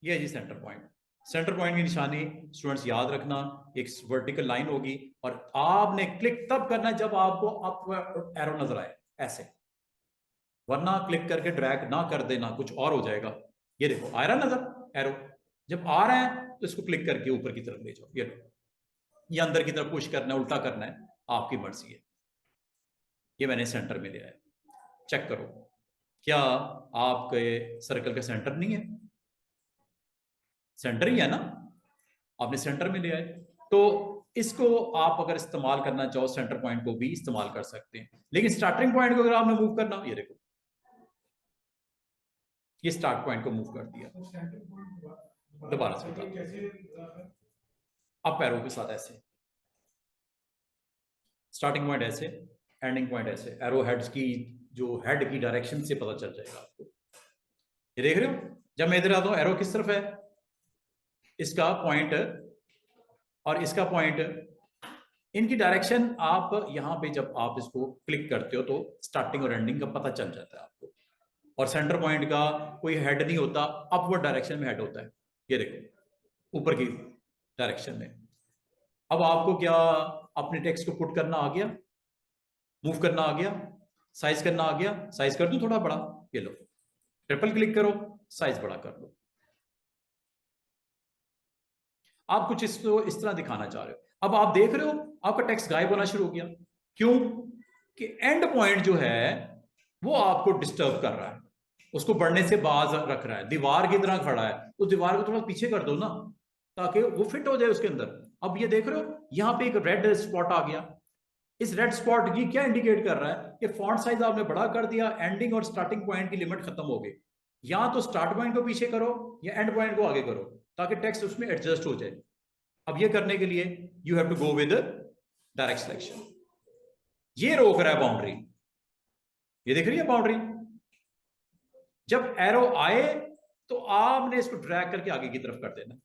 ये है जी सेंटर पॉइंट। सेंटर पॉइंट की निशानी स्टूडेंट्स याद रखना, एक वर्टिकल लाइन होगी, और आपने क्लिक तब करना है जब आपको अप एरो नजर आए ऐसे, वरना क्लिक करके ड्रैग ना कर देना, कुछ और हो जाएगा। ये देखो आ रहा नजर एरो, जब आ रहा है तो इसको क्लिक करके ऊपर की तरफ ले जाओ, ये लो, ये अंदर की तरफ पुश करना है, उल्टा करना है, आपकी मर्जी है। ये मैंने सेंटर में लिया है, चेक करो क्या आपके सर्कल का सेंटर नहीं है? सेंटर ही है ना, आपने सेंटर में लिया है। तो इसको आप अगर इस्तेमाल करना चाहो, सेंटर पॉइंट को भी इस्तेमाल कर सकते हैं। लेकिन स्टार्टिंग पॉइंट को अगर आपने मूव करना, ये देखो ये स्टार्ट पॉइंट को मूव कर दिया, दोबारा से बता, अप एरो के साथ ऐसे, स्टार्टिंग पॉइंट ऐसे, एंडिंग पॉइंट ऐसे, एरो हेड्स की जो हेड की डायरेक्शन से पता चल जाएगा आपको। ये देख रहे हो, जब मैं इधर आता हूं एरो किस तरफ है, इसका पॉइंट और इसका पॉइंट, इनकी डायरेक्शन आप यहां पे जब आप इसको क्लिक करते हो तो स्टार्टिंग और एंडिंग का पता चल जाता है आपको। और सेंटर पॉइंट का कोई हेड नहीं होता, अपवर्ड डायरेक्शन में हेड होता है, ये देखो ऊपर की डायरेक्शन में। अब आपको क्या अपने टेक्स्ट को पुट करना आ गया, मूव करना आ गया, साइज करना आ गया? साइज कर दूं थोड़ा बड़ा, ये लो, ट्रिपल क्लिक करो, साइज बड़ा कर लो। आप कुछ इसको इस तरह दिखाना चाह रहे हो। अब आप देख रहे हो आपका टेक्स्ट गायब होना शुरू हो गया, क्यों? कि एंड पॉइंट जो है वो आपको डिस्टर्ब कर रहा है, उसको बढ़ने से बाज रख रहा है, दीवार की तरह खड़ा है, उस दीवार को थोड़ा पीछे कर दो ना, ताकि वो फिट हो जाए उसके अंदर। अब ये देख रहे हो यहां पे एक रेड स्पॉट आ गया, इस रेड स्पॉट की क्या इंडिकेट कर रहा है कि फॉन्ट साइज आपने बड़ा कर दिया, एंडिंग और स्टार्टिंग पॉइंट की लिमिट खत्म हो गई। या तो स्टार्ट पॉइंट को पीछे करो या एंड पॉइंट को आगे करो, ताकि टेक्स्ट उसमें एडजस्ट हो जाए। अब ये करने के लिए you have to go with direct selection. ये रोक रहा है बाउंड्री, ये देख रही है बाउंड्री, जब एरो आए तो आपने इसको ड्रैग करके आगे की तरफ कर देना।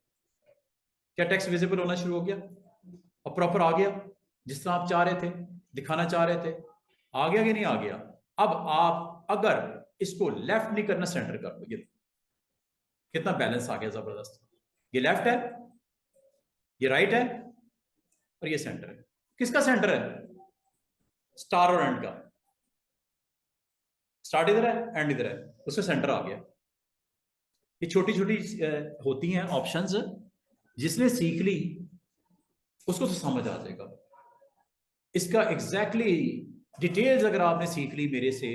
क्या टेक्स्ट विजिबल होना शुरू हो गया और प्रॉपर आ गया जिस तरह आप चाह रहे थे, दिखाना चाह रहे थे? आ गया कि नहीं आ गया? अब आप अगर इसको लेफ्ट नहीं करना, सेंटर कर दो, ये कितना बैलेंस आ गया जबरदस्त। ये लेफ्ट है, ये राइट है, और ये सेंटर है। किसका सेंटर है? स्टार और एंड का। स्टार्ट इधर है, एंड इधर है, उसका सेंटर आ गया। ये छोटी छोटी होती हैं ऑप्शंस, जिसने सीख ली उसको तो समझ आ जाएगा। इसका एग्जैक्टली डिटेल्स अगर आपने सीख ली मेरे से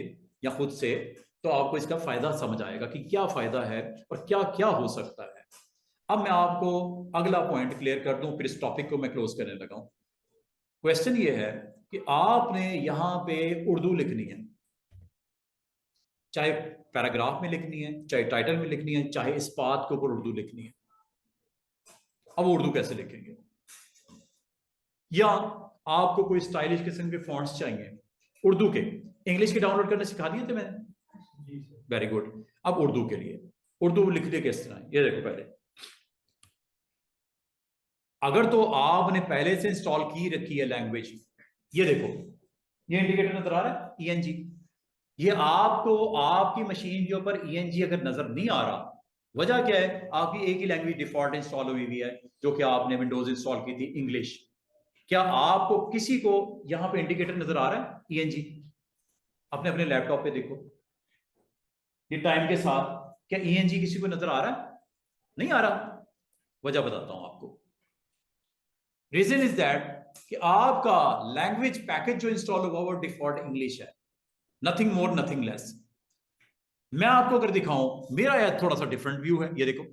या खुद से, तो आपको इसका फायदा समझ आएगा कि क्या फायदा है और क्या क्या हो सकता है। अब मैं आपको अगला पॉइंट क्लियर कर दूं, फिर इस टॉपिक को मैं क्लोज करने लगा हूं। क्वेश्चन ये है कि आपने यहां पे उर्दू लिखनी है, चाहे पैराग्राफ में लिखनी है, चाहे टाइटल में लिखनी है, चाहे इस बात के ऊपर उर्दू लिखनी है। अब उर्दू कैसे लिखेंगे? या आपको कोई स्टाइलिश किस्म के फॉन्ट्स चाहिए उर्दू के, इंग्लिश के डाउनलोड करने सिखा दिए थे मैंने, वेरी गुड। अब उर्दू के लिए उर्दू लिखने किस तरह, ये देखो पहले अगर तो आपने पहले से इंस्टॉल की रखी है लैंग्वेज, ये देखो ये इंडिकेटर नजर आ रहा है ENG, ये आपको आपकी मशीन के ऊपर ENG अगर नजर नहीं आ रहा, वजह क्या है, आपकी एक ही लैंग्वेज डिफॉल्ट इंस्टॉल हुई हुई है जो कि आपने विंडोज इंस्टॉल की थी, इंग्लिश। क्या आपको किसी को यहां पे इंडिकेटर नजर आ रहा है ENG? अपने अपने लैपटॉप पे देखो, ये टाइम के साथ क्या ENG किसी को नजर आ रहा है? नहीं आ रहा। वजह बताता हूं आपको। रीजन इज दैट कि आपका लैंग्वेज पैकेज जो इंस्टॉल हुआ वो डिफॉल्ट इंग्लिश है, नथिंग मोर नथिंग लेस। मैं आपको अगर दिखाऊं, मेरा यार थोड़ा सा डिफरेंट व्यू है, ये देखो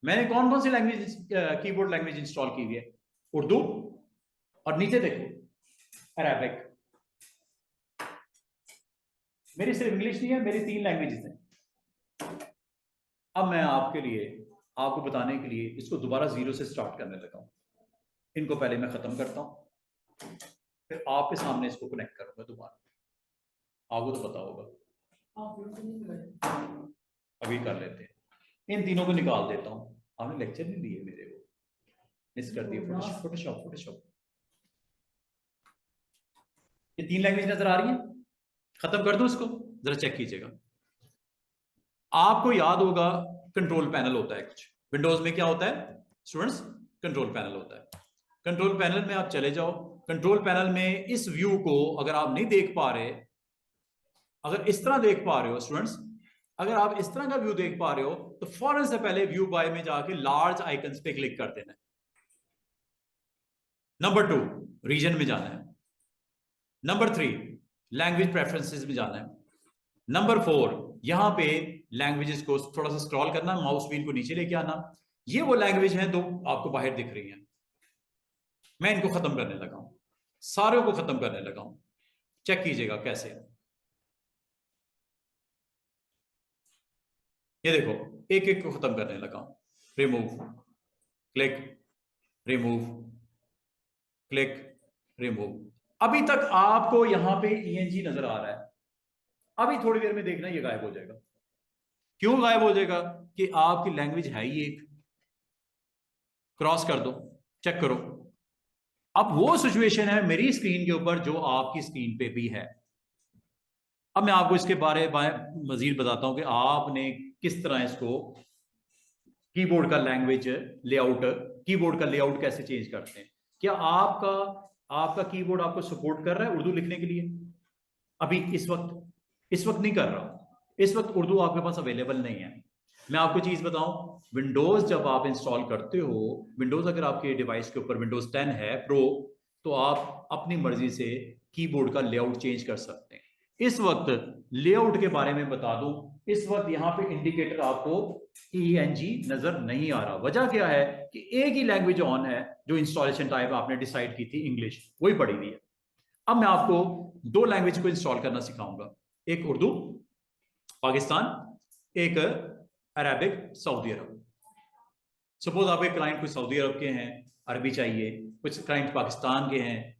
मैंने कौन कौन सी लैंग्वेज कीबोर्ड लैंग्वेज इंस्टॉल की हुई है, उर्दू, और नीचे देखो अरेबिक। मेरी सिर्फ इंग्लिश नहीं है, मेरी 3 लैंग्वेजेस हैं। अब मैं आपके लिए, आपको बताने के लिए इसको दोबारा जीरो से स्टार्ट करने लगा हूं। इनको पहले मैं खत्म करता हूं, फिर आपके सामने इसको कनेक्ट करूंगा दोबारा, आपको तो पता होगा। अभी कर लेते हैं, इन तीनों को निकाल देता हूं। आपने लेक्चर नहीं दिए मेरे को, मिस कर दिए। Photoshop Photoshop. ये 3 लैंग्वेज नजर आ रही है, खत्म कर दो इसको, जरा चेक कीजिएगा। आपको याद होगा कंट्रोल पैनल होता है कुछ, विंडोज में क्या होता है स्टूडेंट्स, कंट्रोल पैनल होता है। कंट्रोल पैनल में आप चले जाओ, कंट्रोल पैनल में इस व्यू को अगर आप नहीं देख पा रहे, अगर इस तरह देख पा रहे हो स्टूडेंट्स, अगर आप इस तरह का व्यू देख पा रहे हो तो फौरन से पहले व्यू बाय में जाके लार्ज आइकन्स पे क्लिक कर देना है। नंबर 2 रीजन में जाना है। नंबर 3 लैंग्वेज प्रेफरेंसेस में जाना है। नंबर 4 यहां पे लैंग्वेजेस को थोड़ा सा स्क्रॉल करना, माउस व्हील को नीचे लेके आना। ये वो लैंग्वेज है तो आपको बाहर दिख रही हैं। मैं इनको खत्म करने लगा हूं, सारों को खत्म करने लगा हूं, चेक कीजिएगा कैसे। ये देखो एक एक को खत्म करने लगा हूं। Remove, click, remove, click, remove. अभी तक आपको यहां पे ENG नजर आ रहा है, अभी थोड़ी देर में देखना ये गायब हो जाएगा। क्यों गायब हो जाएगा? कि आपकी लैंग्वेज है ही एक। क्रॉस कर दो, चेक करो। अब वो सिचुएशन है मेरी स्क्रीन के ऊपर जो आपकी स्क्रीन पे भी है। अब मैं आपको इसके बारे में मजीद बताता हूं कि आपने किस तरह इसको कीबोर्ड का लैंग्वेज लेआउट, कीबोर्ड का लेआउट कैसे चेंज करते हैं। क्या आपका आपका कीबोर्ड आपको सपोर्ट कर रहा है उर्दू लिखने के लिए? अभी इस वक्त नहीं कर रहा, इस वक्त उर्दू आपके पास अवेलेबल नहीं है। मैं आपको चीज बताऊं, विंडोज जब आप इंस्टॉल करते हो, विंडोज अगर आपके डिवाइस के ऊपर विंडोज 10 है प्रो, तो आप अपनी मर्जी से कीबोर्ड का लेआउट चेंज कर सकते हैं। इस वक्त लेआउट के बारे में बता दूं, इस वक्त यहां पे इंडिकेटर आपको ENG नजर नहीं आ रहा। वजह क्या है कि एक ही लैंग्वेज ऑन है, जो इंस्टॉलेशन टाइप आपने डिसाइड की थी इंग्लिश, वही पड़ी हुई है। अब मैं आपको 2 लैंग्वेज को इंस्टॉल करना सिखाऊंगा, एक उर्दू पाकिस्तान, एक अरबिक सऊदी अरब। सपोज आपके क्लाइंट कुछ सऊदी अरब के हैं, अरबी चाहिए, कुछ क्लाइंट पाकिस्तान के हैं,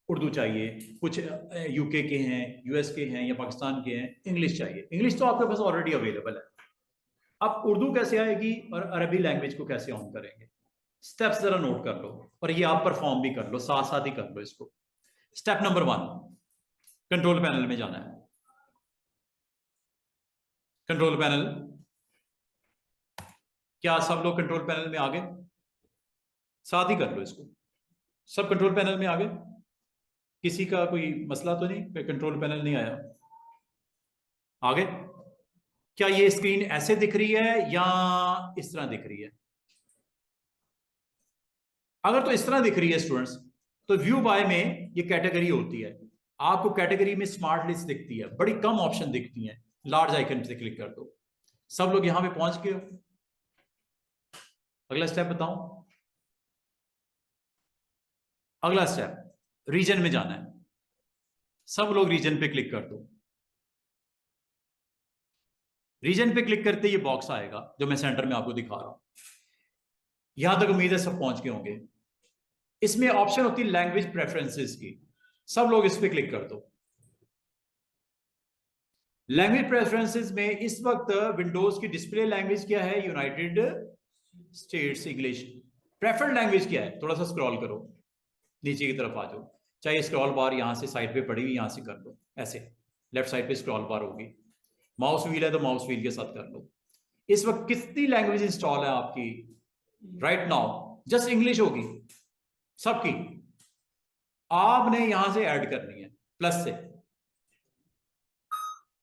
उर्दू चाहिए, कुछ UK के हैं, US के हैं या पाकिस्तान के हैं, इंग्लिश चाहिए। इंग्लिश तो आपके पास ऑलरेडी अवेलेबल है। अब उर्दू कैसे आएगी और अरबी लैंग्वेज को कैसे ऑन करेंगे, स्टेप्स जरा नोट कर लो, और ये आप परफॉर्म भी कर लो, साथ साथ ही कर लो इसको। स्टेप नंबर 1, कंट्रोल पैनल में जाना है। कंट्रोल पैनल, क्या सब लोग कंट्रोल पैनल में आ गए? साथ ही कर लो इसको। सब कंट्रोल पैनल में आ गए? किसी का कोई मसला तो नहीं कि कंट्रोल पैनल नहीं आया? आ गए? क्या ये स्क्रीन ऐसे दिख रही है या इस तरह दिख रही है? अगर तो इस तरह दिख रही है स्टूडेंट्स, तो व्यू बाय में ये कैटेगरी होती है। आपको कैटेगरी में स्मार्ट लिस्ट दिखती है, बड़ी कम ऑप्शन दिखती हैं। लार्ज आइकन से क्लिक कर दो। सब लोग यहां पे पहुंच गए? अगला स्टेप बताऊं? अगला स्टेप रीजन में जाना है। सब लोग रीजन पे क्लिक कर दो। रीजन पे क्लिक करते ये बॉक्स आएगा जो मैं सेंटर में आपको दिखा रहा हूं। यहां तक उम्मीद है सब पहुंच गए होंगे। इसमें ऑप्शन होती है लैंग्वेज प्रेफरेंसेस की, सब लोग इस पे क्लिक कर दो। लैंग्वेज प्रेफरेंसेस में इस वक्त विंडोज की डिस्प्ले लैंग्वेज क्या है? United states English. Preferred language क्या है, थोड़ा सा स्क्रॉल करो नीचे की तरफ आ जाओ, चाहे स्क्रॉल बार यहाँ से साइड पे पड़ी हुई यहाँ से कर लो, ऐसे लेफ्ट साइड पे स्क्रॉल बार होगी, माउस व्हील है तो माउस व्हील के साथ कर लो। इस वक्त कितनी लैंग्वेज इंस्टॉल है आपकी राइट नाउ? जस्ट इंग्लिश होगी सबकी, आपने यहां से ऐड करनी है प्लस से।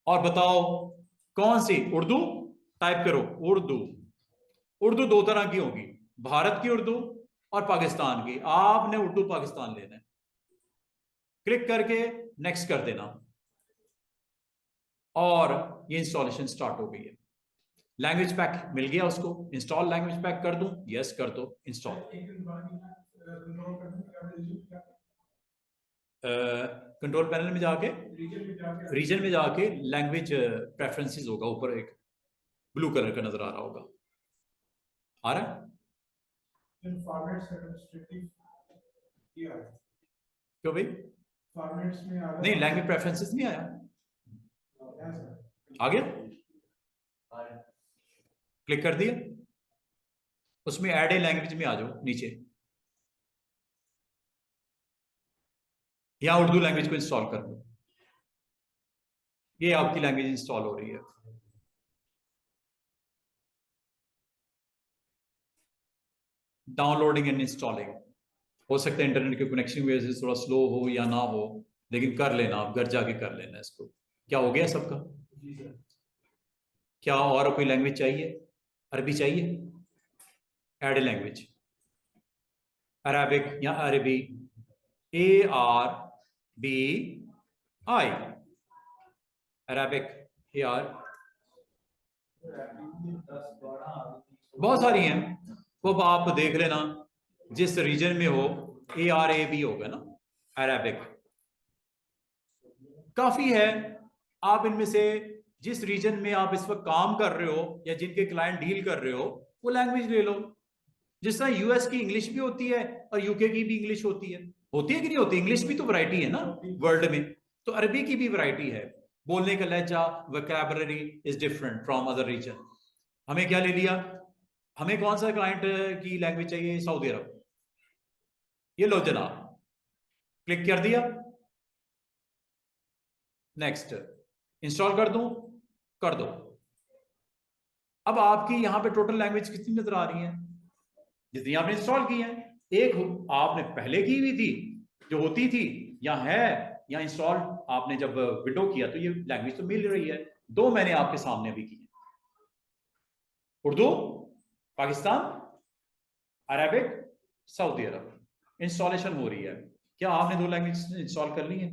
और बताओ कौन सी? उर्दू टाइप करो, उर्दू। उर्दू दो तरह की होगी, भारत की उर्दू और पाकिस्तान की। आपने उर्दू पाकिस्तान लेना है, क्लिक करके नेक्स्ट कर देना और ये इंस्टॉलेशन स्टार्ट हो गई है। लैंग्वेज पैक मिल गया उसको, इंस्टॉल लैंग्वेज पैक कर दूं? यस कर दो, इंस्टॉल। कंट्रोल पैनल में जाके रीजन में जाके लैंग्वेज प्रेफरेंसेस होगा, ऊपर एक ब्लू कलर का नजर आ रहा होगा, आ रहा है? क्यों भाई? फॉर्मेट्स में आ रहा है? नहीं, लैंग्वेज प्रेफरेंसेस नहीं आया, आ गया? क्लिक कर दिया, उसमें ऐड ए लैंग्वेज में आ जाओ नीचे, यहां उर्दू लैंग्वेज को इंस्टॉल कर दो। ये आपकी लैंग्वेज इंस्टॉल हो रही है। Downloading and installing. हो सकता है इंटरनेट के कनेक्शन की वजह से थोड़ा स्लो हो या ना हो, लेकिन कर लेना, आप घर जाके कर लेना इसको। क्या हो गया सबका? क्या और कोई लैंग्वेज चाहिए? अरबी चाहिए? ऐड ए लैंग्वेज, अरबिक या अरबी, ARBI, अरबिक, AR, बहुत सारी हैं, वो आप देख लेना, जिस रीजन में हो ARAB होगा ना, अरबिक। काफी है, आप इनमें से जिस रीजन में आप इस वक्त काम कर रहे हो या जिनके क्लाइंट डील कर रहे हो वो लैंग्वेज ले लो। जिस तरह यूएस की इंग्लिश भी होती है और यूके की भी इंग्लिश होती है कि नहीं होती? इंग्लिश भी तो वैरायटी है ना वर्ल्ड में, तो अरबी की भी वैरायटी है, बोलने का लहजा, vocabulary is different from other region. हमें क्या ले लिया? हमें कौन सा क्लाइंट की लैंग्वेज चाहिए? सऊदी अरब। ये लो जनाब, क्लिक कर दिया, नेक्स्ट, इंस्टॉल कर दूं? कर दो। अब आपकी यहां पे टोटल लैंग्वेज कितनी नजर आ रही है? जितनी आपने इंस्टॉल की है। एक आपने पहले की हुई थी जो होती थी, या है, या इंस्टॉल आपने जब विंडो किया तो ये लैंग्वेज तो मिल रही है। दो मैंने आपके सामने भी की है, उर्दू पाकिस्तान, अरबिक सऊदी अरब। इंस्टॉलेशन हो रही है। क्या आपने दो लैंग्वेज इंस्टॉल कर ली है?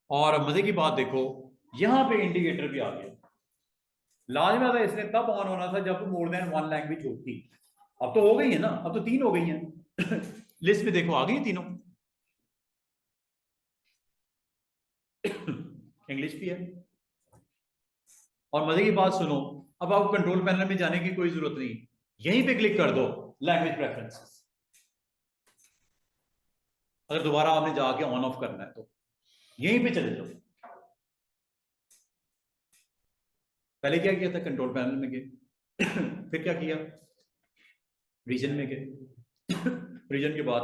और मजे की बात देखो, यहां पे इंडिकेटर भी आ गया। लाजमी था, इसने तब ऑन होना था जब मोर देन वन लैंग्वेज होती। अब तो हो गई है ना, अब तो 3 हो गई हैं। लिस्ट में देखो आ गई तीनों। इंग्लिश भी है। और मजे की बात सुनो, अब आपको कंट्रोल पैनल में जाने की कोई जरूरत नहीं, यहीं पे क्लिक कर दो लैंग्वेज प्रेफरेंसेस। अगर दोबारा आपने जाके ऑन ऑफ करना है तो यहीं पे चले जाओ। पहले क्या किया था? कंट्रोल पैनल में गए, फिर क्या किया? रीजन में गए, रीजन के बाद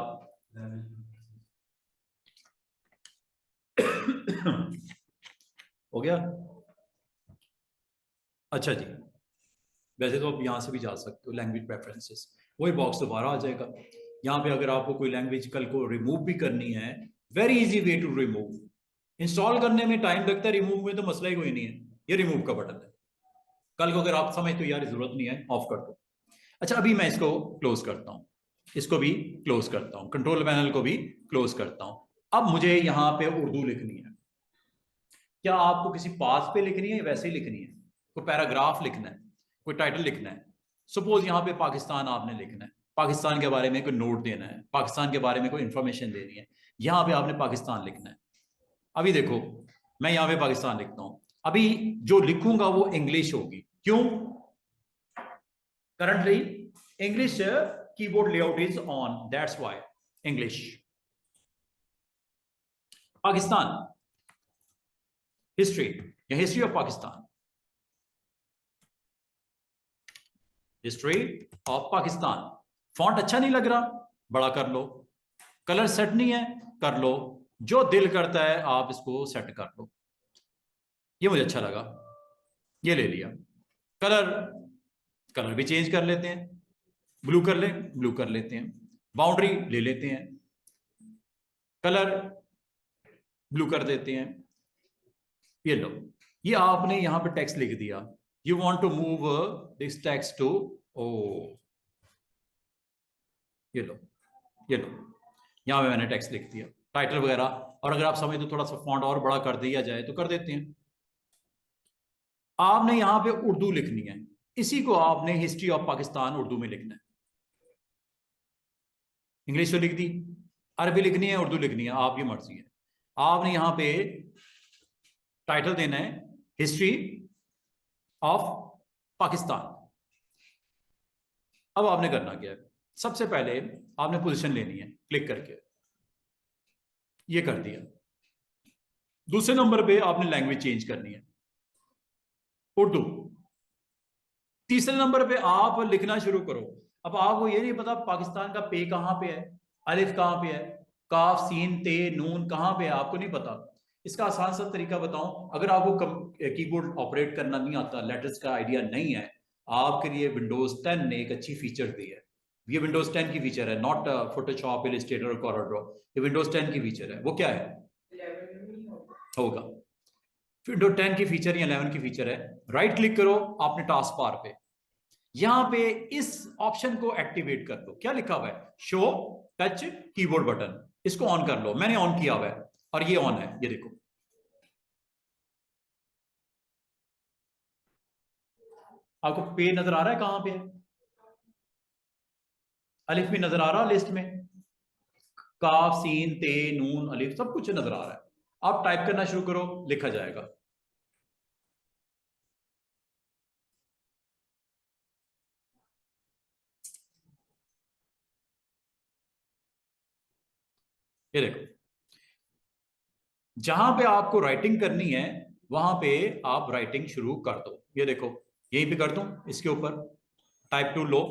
हो गया। अच्छा जी, वैसे तो आप यहां से भी जा सकते हो लैंग्वेज प्रेफरेंसेस, वही बॉक्स दोबारा आ जाएगा। यहाँ पे अगर आपको कोई लैंग्वेज कल को रिमूव भी करनी है, very easy way to remove. Install करने में टाइम लगता है, रिमूव में तो मसला ही कोई नहीं है, ये रिमूव का बटन है। कल को अगर आप समझते हो यार जरूरत नहीं है, ऑफ कर दो। अच्छा, अभी मैं इसको क्लोज करता हूं, इसको भी क्लोज करता हूं, कंट्रोल पैनल को भी क्लोज करता हूं। अब मुझे यहां पे उर्दू लिखनी है। क्या आपको किसी पाथ पे लिखनी है, वैसे ही लिखनी है? कोई पैराग्राफ लिखना है, कोई टाइटल लिखना है? सपोज यहां पे पाकिस्तान आपने लिखना है, पाकिस्तान के बारे में कोई नोट देना है, पाकिस्तान के बारे में कोई इंफॉर्मेशन देनी है, यहां पे आपने पाकिस्तान लिखना है। अभी देखो, मैं यहां पे पाकिस्तान लिखता हूं, अभी जो लिखूंगा वो इंग्लिश होगी। क्यों? Currently English keyboard layout is on, that's why English. Pakistan history, या history of Pakistan, history of Pakistan. Font अच्छा नहीं लग रहा, बड़ा कर लो। कलर सेट नहीं है, कर लो। जो दिल करता है आप इसको सेट कर लो। ये मुझे अच्छा लगा, ये ले लिया। कलर, कलर भी चेंज कर लेते हैं, ब्लू कर ले, ब्लू कर लेते हैं। बाउंड्री ले लेते हैं, कलर ब्लू कर देते हैं। ये लो, ये आपने यहां पे टेक्स्ट लिख दिया। You want to move this text to, ओ ये लो, ये लो, यहां पे मैंने टेक्स्ट लिख दिया, टाइटल वगैरह। और अगर आप समझ तो थोड़ा सा फॉन्ट और बड़ा कर दिया जाए तो कर देते हैं। आपने यहां पे उर्दू लिखनी है, इसी को आपने हिस्ट्री ऑफ पाकिस्तान उर्दू में लिखना है। इंग्लिश तो लिख दी, अरबी लिखनी है, उर्दू लिखनी है, आपकी मर्जी है। आपने यहां पे टाइटल देना है हिस्ट्री ऑफ पाकिस्तान। अब आपने करना क्या है, सबसे पहले आपने पोजीशन लेनी है क्लिक करके, ये कर दिया। दूसरे नंबर पे आपने लैंग्वेज चेंज करनी है, उर्दू। तीसरे नंबर पे आप लिखना शुरू करो। अब आपको ये नहीं पता पाकिस्तान का पे कहां पे है, अलिफ कहां पे है, काफ सीन ते नून कहां पे है, आपको नहीं पता। इसका आसान सा तरीका बताऊं, अगर आपको कीबोर्ड ऑपरेट करना नहीं आता, लेटर्स का आइडिया नहीं है, आपके लिए विंडोज 10 ने एक अच्छी फीचर दी है। ये विंडोज 10 की फीचर है, नॉट फोटोशॉप, इलस्ट्रेटर और CorelDRAW। ये विंडोज 10 की फीचर है। वो क्या है, होगा विंडो 10 की फीचर या 11 की फीचर है। राइट क्लिक करो आपने टास्क बार पे, यहां पे इस ऑप्शन को एक्टिवेट कर लो। क्या लिखा हुआ है, शो टच कीबोर्ड बटन, इसको ऑन कर लो। मैंने ऑन किया हुआ है और ये ऑन है, ये देखो। आपको पे नजर आ रहा है, कहां पे है, अलिफ भी नजर आ रहा है लिस्ट में, काफ सीन ते नून अलिफ सब कुछ नजर आ रहा है। आप टाइप करना शुरू करो, लिखा जाएगा। ये देखो, जहां पे आपको राइटिंग करनी है वहां पे आप राइटिंग शुरू कर दो। ये देखो, यहीं पे कर दूं, इसके ऊपर type to low,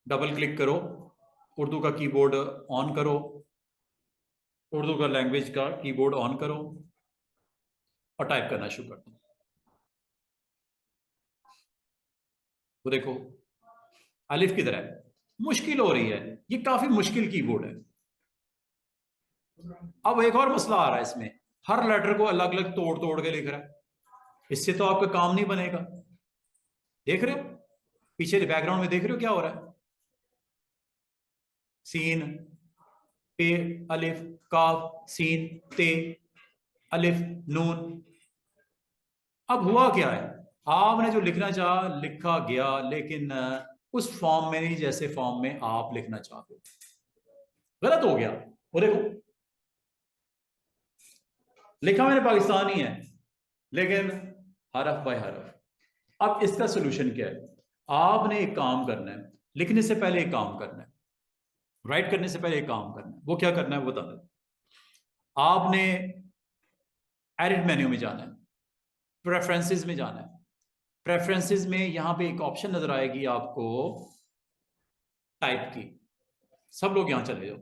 double click करो, उर्दू का कीबोर्ड ऑन करो, उर्दू का लैंग्वेज का कीबोर्ड ऑन करो और टाइप करना शुरू कर दो। वो देखो अलिफ की तरह मुश्किल हो रही है, ये काफी मुश्किल कीबोर्ड है। अब एक और मसला आ रहा है इसमें, हर लेटर को अलग अलग तोड़ तोड़ के लिख रहा है, इससे तो आपका काम नहीं बनेगा। देख रहे हो पीछे बैकग्राउंड में, देख रहे हो क्या हो रहा है, सीन पे अलिफ, काफ सीन ते अलिफ नून। अब हुआ क्या है, आपने जो लिखना चाहा लिखा गया, लेकिन उस फॉर्म में नहीं जैसे फॉर्म में आप लिखना चाहते हो, गलत हो गया। वो देखो लिखा मैंने पाकिस्तानी है, लेकिन हरफ बाय हरफ। अब इसका सोल्यूशन क्या है, आपने एक काम करना है, लिखने से पहले एक काम करना है, राइट करने से पहले एक काम करना है। वो क्या करना है वो बता दें। आपने एडिट मेन्यू में जाना है, प्रेफरेंसेस में जाना है। प्रेफरेंसेस में यहां पे एक ऑप्शन नजर आएगी आपको, टाइप की। सब लोग यहां चले जाओ,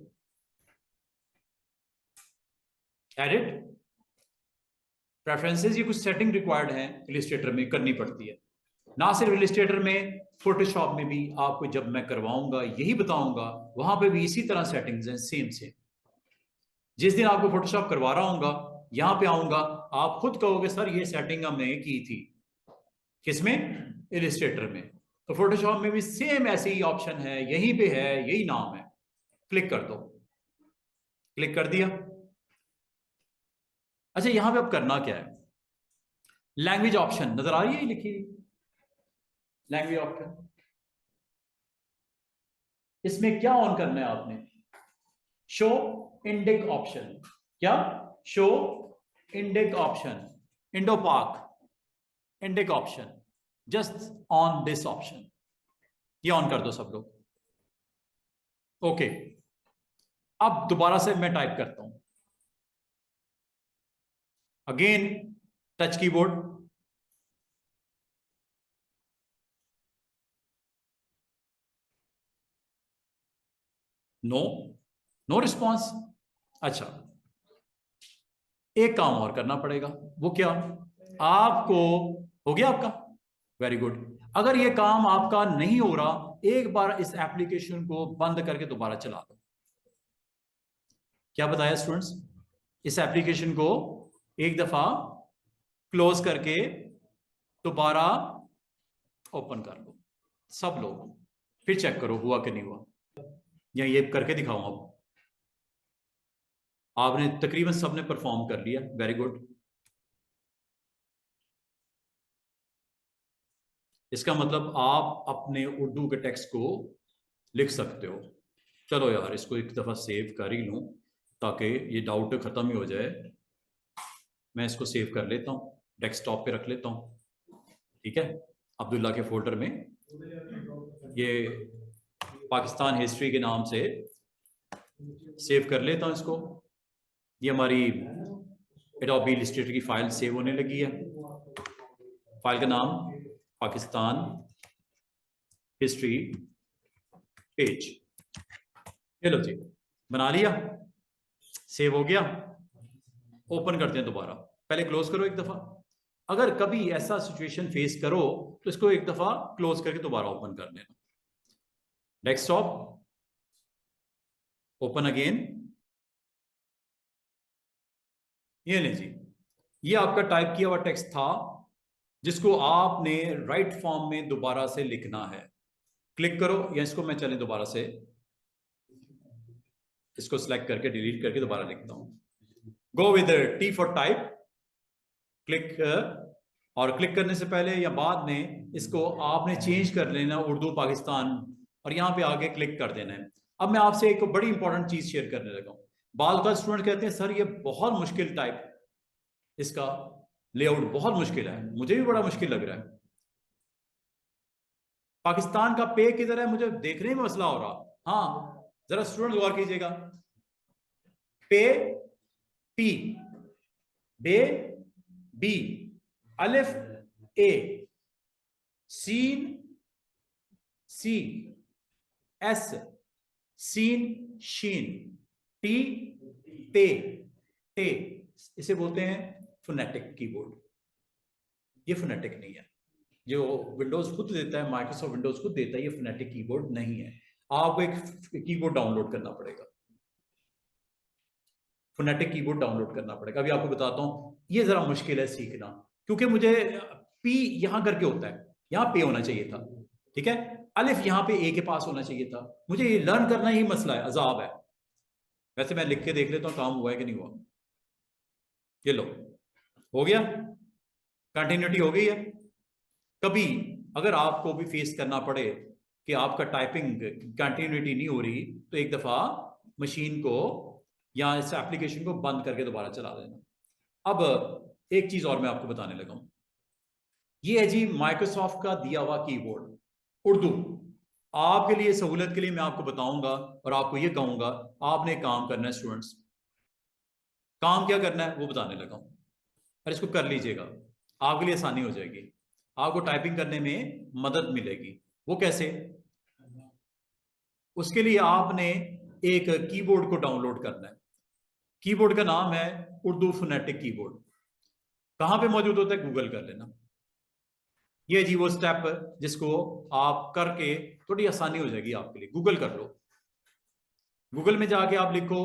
एडिट प्रेफरेंसेस। ये कुछ सेटिंग रिक्वायर्ड है, इलिस्ट्रेटर में करनी पड़ती है। ना सिर्फ इलिस्ट्रेटर में, फोटोशॉप में भी आपको जब मैं करवाऊंगा यही बताऊंगा, वहां पे भी इसी तरह सेटिंग्स हैं, सेम सेम। जिस दिन आपको फोटोशॉप करवा रहा हूँ, यहां पे आऊंगा, आप खुद कहोगे सर ये सेटिंग हमने की थी, किसमें, इलिस्ट्रेटर में। तो फोटोशॉप में भी सेम ऐसे ही ऑप्शन है, यहीं पे है, यही नाम है। क्लिक कर दो, क्लिक कर दिया। अच्छा यहां पे अब करना क्या है, लैंग्वेज ऑप्शन नजर आ रही है लिखी हुई, लैंग्वेज ऑप्शन। इसमें क्या ऑन करना है आपने, शो इंडेक ऑप्शन। क्या, show Indic option, Indo Pak Indic option, just on this option, ये ऑन कर दो सब लोग। ओके, अब दोबारा से मैं टाइप करता हूं again, touch keyboard, no, no response. अच्छा, एक काम और करना पड़ेगा, वो क्या? आपको हो गया आपका, वेरी गुड। अगर ये काम आपका नहीं हो रहा, एक बार इस एप्लीकेशन को बंद करके दोबारा चला दो। क्या बताया स्टूडेंट्स? इस एप्लीकेशन को एक दफा क्लोज करके दोबारा ओपन कर लो, सब लोग, फिर चेक करो हुआ कि नहीं हुआ। या ये करके दिखाऊं अब? आपने तकरीबन सबने परफॉर्म कर लिया, वेरी गुड। इसका मतलब आप अपने उर्दू के टेक्स्ट को लिख सकते हो। चलो यार, इसको एक दफ़ा सेव कर ही लूँ ताकि ये डाउट ख़त्म ही हो जाए। मैं इसको सेव कर लेता हूँ, डेस्कटॉप पे रख लेता हूँ, ठीक है, अब्दुल्ला के फोल्डर में। ये पाकिस्तान हिस्ट्री के नाम से सेव कर लेता हूँ इसको। ये हमारी एडोबी इलस्ट्रेटर की फाइल सेव होने लगी है। फाइल का नाम पाकिस्तान हिस्ट्री पेज। चलो जी, बना लिया, सेव हो गया। ओपन करते हैं दोबारा, पहले क्लोज करो एक दफा। अगर कभी ऐसा सिचुएशन फेस करो तो इसको एक दफा क्लोज करके दोबारा ओपन कर लेना। Desktop, open again. ये ले जी, ये आपका टाइप किया हुआ टेक्स्ट था जिसको आपने राइट फॉर्म में दोबारा से लिखना है। क्लिक करो, या इसको मैं चले दोबारा से इसको सिलेक्ट करके डिलीट करके दोबारा लिखता हूं। Go with T for type, click. और क्लिक करने से पहले या बाद में इसको आपने चेंज कर लेना उर्दू पाकिस्तान, और यहां पे आगे क्लिक कर देना है। अब मैं आपसे एक बड़ी इंपॉर्टेंट चीज शेयर करने लगा हूं। बाल का स्टूडेंट कहते हैं सर ये बहुत मुश्किल टाइप, इसका लेआउट बहुत मुश्किल है, मुझे भी बड़ा मुश्किल लग रहा है। पाकिस्तान का पे किधर है मुझे देखने में मसला हो रहा। हाँ, जरा स्टूडेंट गौर कीजिएगा, पे, पी, बे, बी, अलिफ ए, सीन सी, एस, सीन शीन, टी ते, टे। इसे बोलते हैं फोनेटिक कीबोर्ड। ये फोनेटिक नहीं है, जो विंडोज खुद देता है, माइक्रोसॉफ्ट विंडोज खुद देता है, ये फोनेटिक कीबोर्ड नहीं है। आपको एक कीबोर्ड डाउनलोड करना पड़ेगा, फोनेटिक कीबोर्ड डाउनलोड करना पड़ेगा। अभी आपको बताता हूं, ये जरा मुश्किल है सीखना, क्योंकि मुझे पी यहां करके होता है, यहां पे होना चाहिए था, ठीक है, अलिफ यहां पे ए के पास होना चाहिए था। मुझे ये लर्न करना ही मसला है, अजाब है। वैसे मैं लिख के देख लेता हूँ काम हुआ है कि नहीं हुआ। ये लो, हो गया, कंटिन्यूटी हो गई है। कभी अगर आपको भी फेस करना पड़े कि आपका टाइपिंग कंटिन्यूटी नहीं हो रही, तो एक दफा मशीन को या इस एप्लीकेशन को बंद करके दोबारा चला देना। अब एक चीज और मैं आपको बताने लगा हूं, ये है जी माइक्रोसॉफ्ट का दिया हुआ कीबोर्ड उर्दू। आपके लिए सहूलत के लिए मैं आपको बताऊंगा और आपको ये कहूंगा, आपने काम करना है स्टूडेंट्स। काम क्या करना है वो बताने लगा हूं, और इसको कर लीजिएगा, आपके लिए आसानी हो जाएगी, आपको टाइपिंग करने में मदद मिलेगी। वो कैसे? उसके लिए आपने एक कीबोर्ड को डाउनलोड करना है। कीबोर्ड का नाम है उर्दू फोनेटिक कीबोर्ड। कहां पे मौजूद होता है गूगल कर लेना। ये जी वो स्टेप जिसको आप करके थोड़ी आसानी हो जाएगी आपके लिए, गूगल कर लो। गूगल में जाके आप लिखो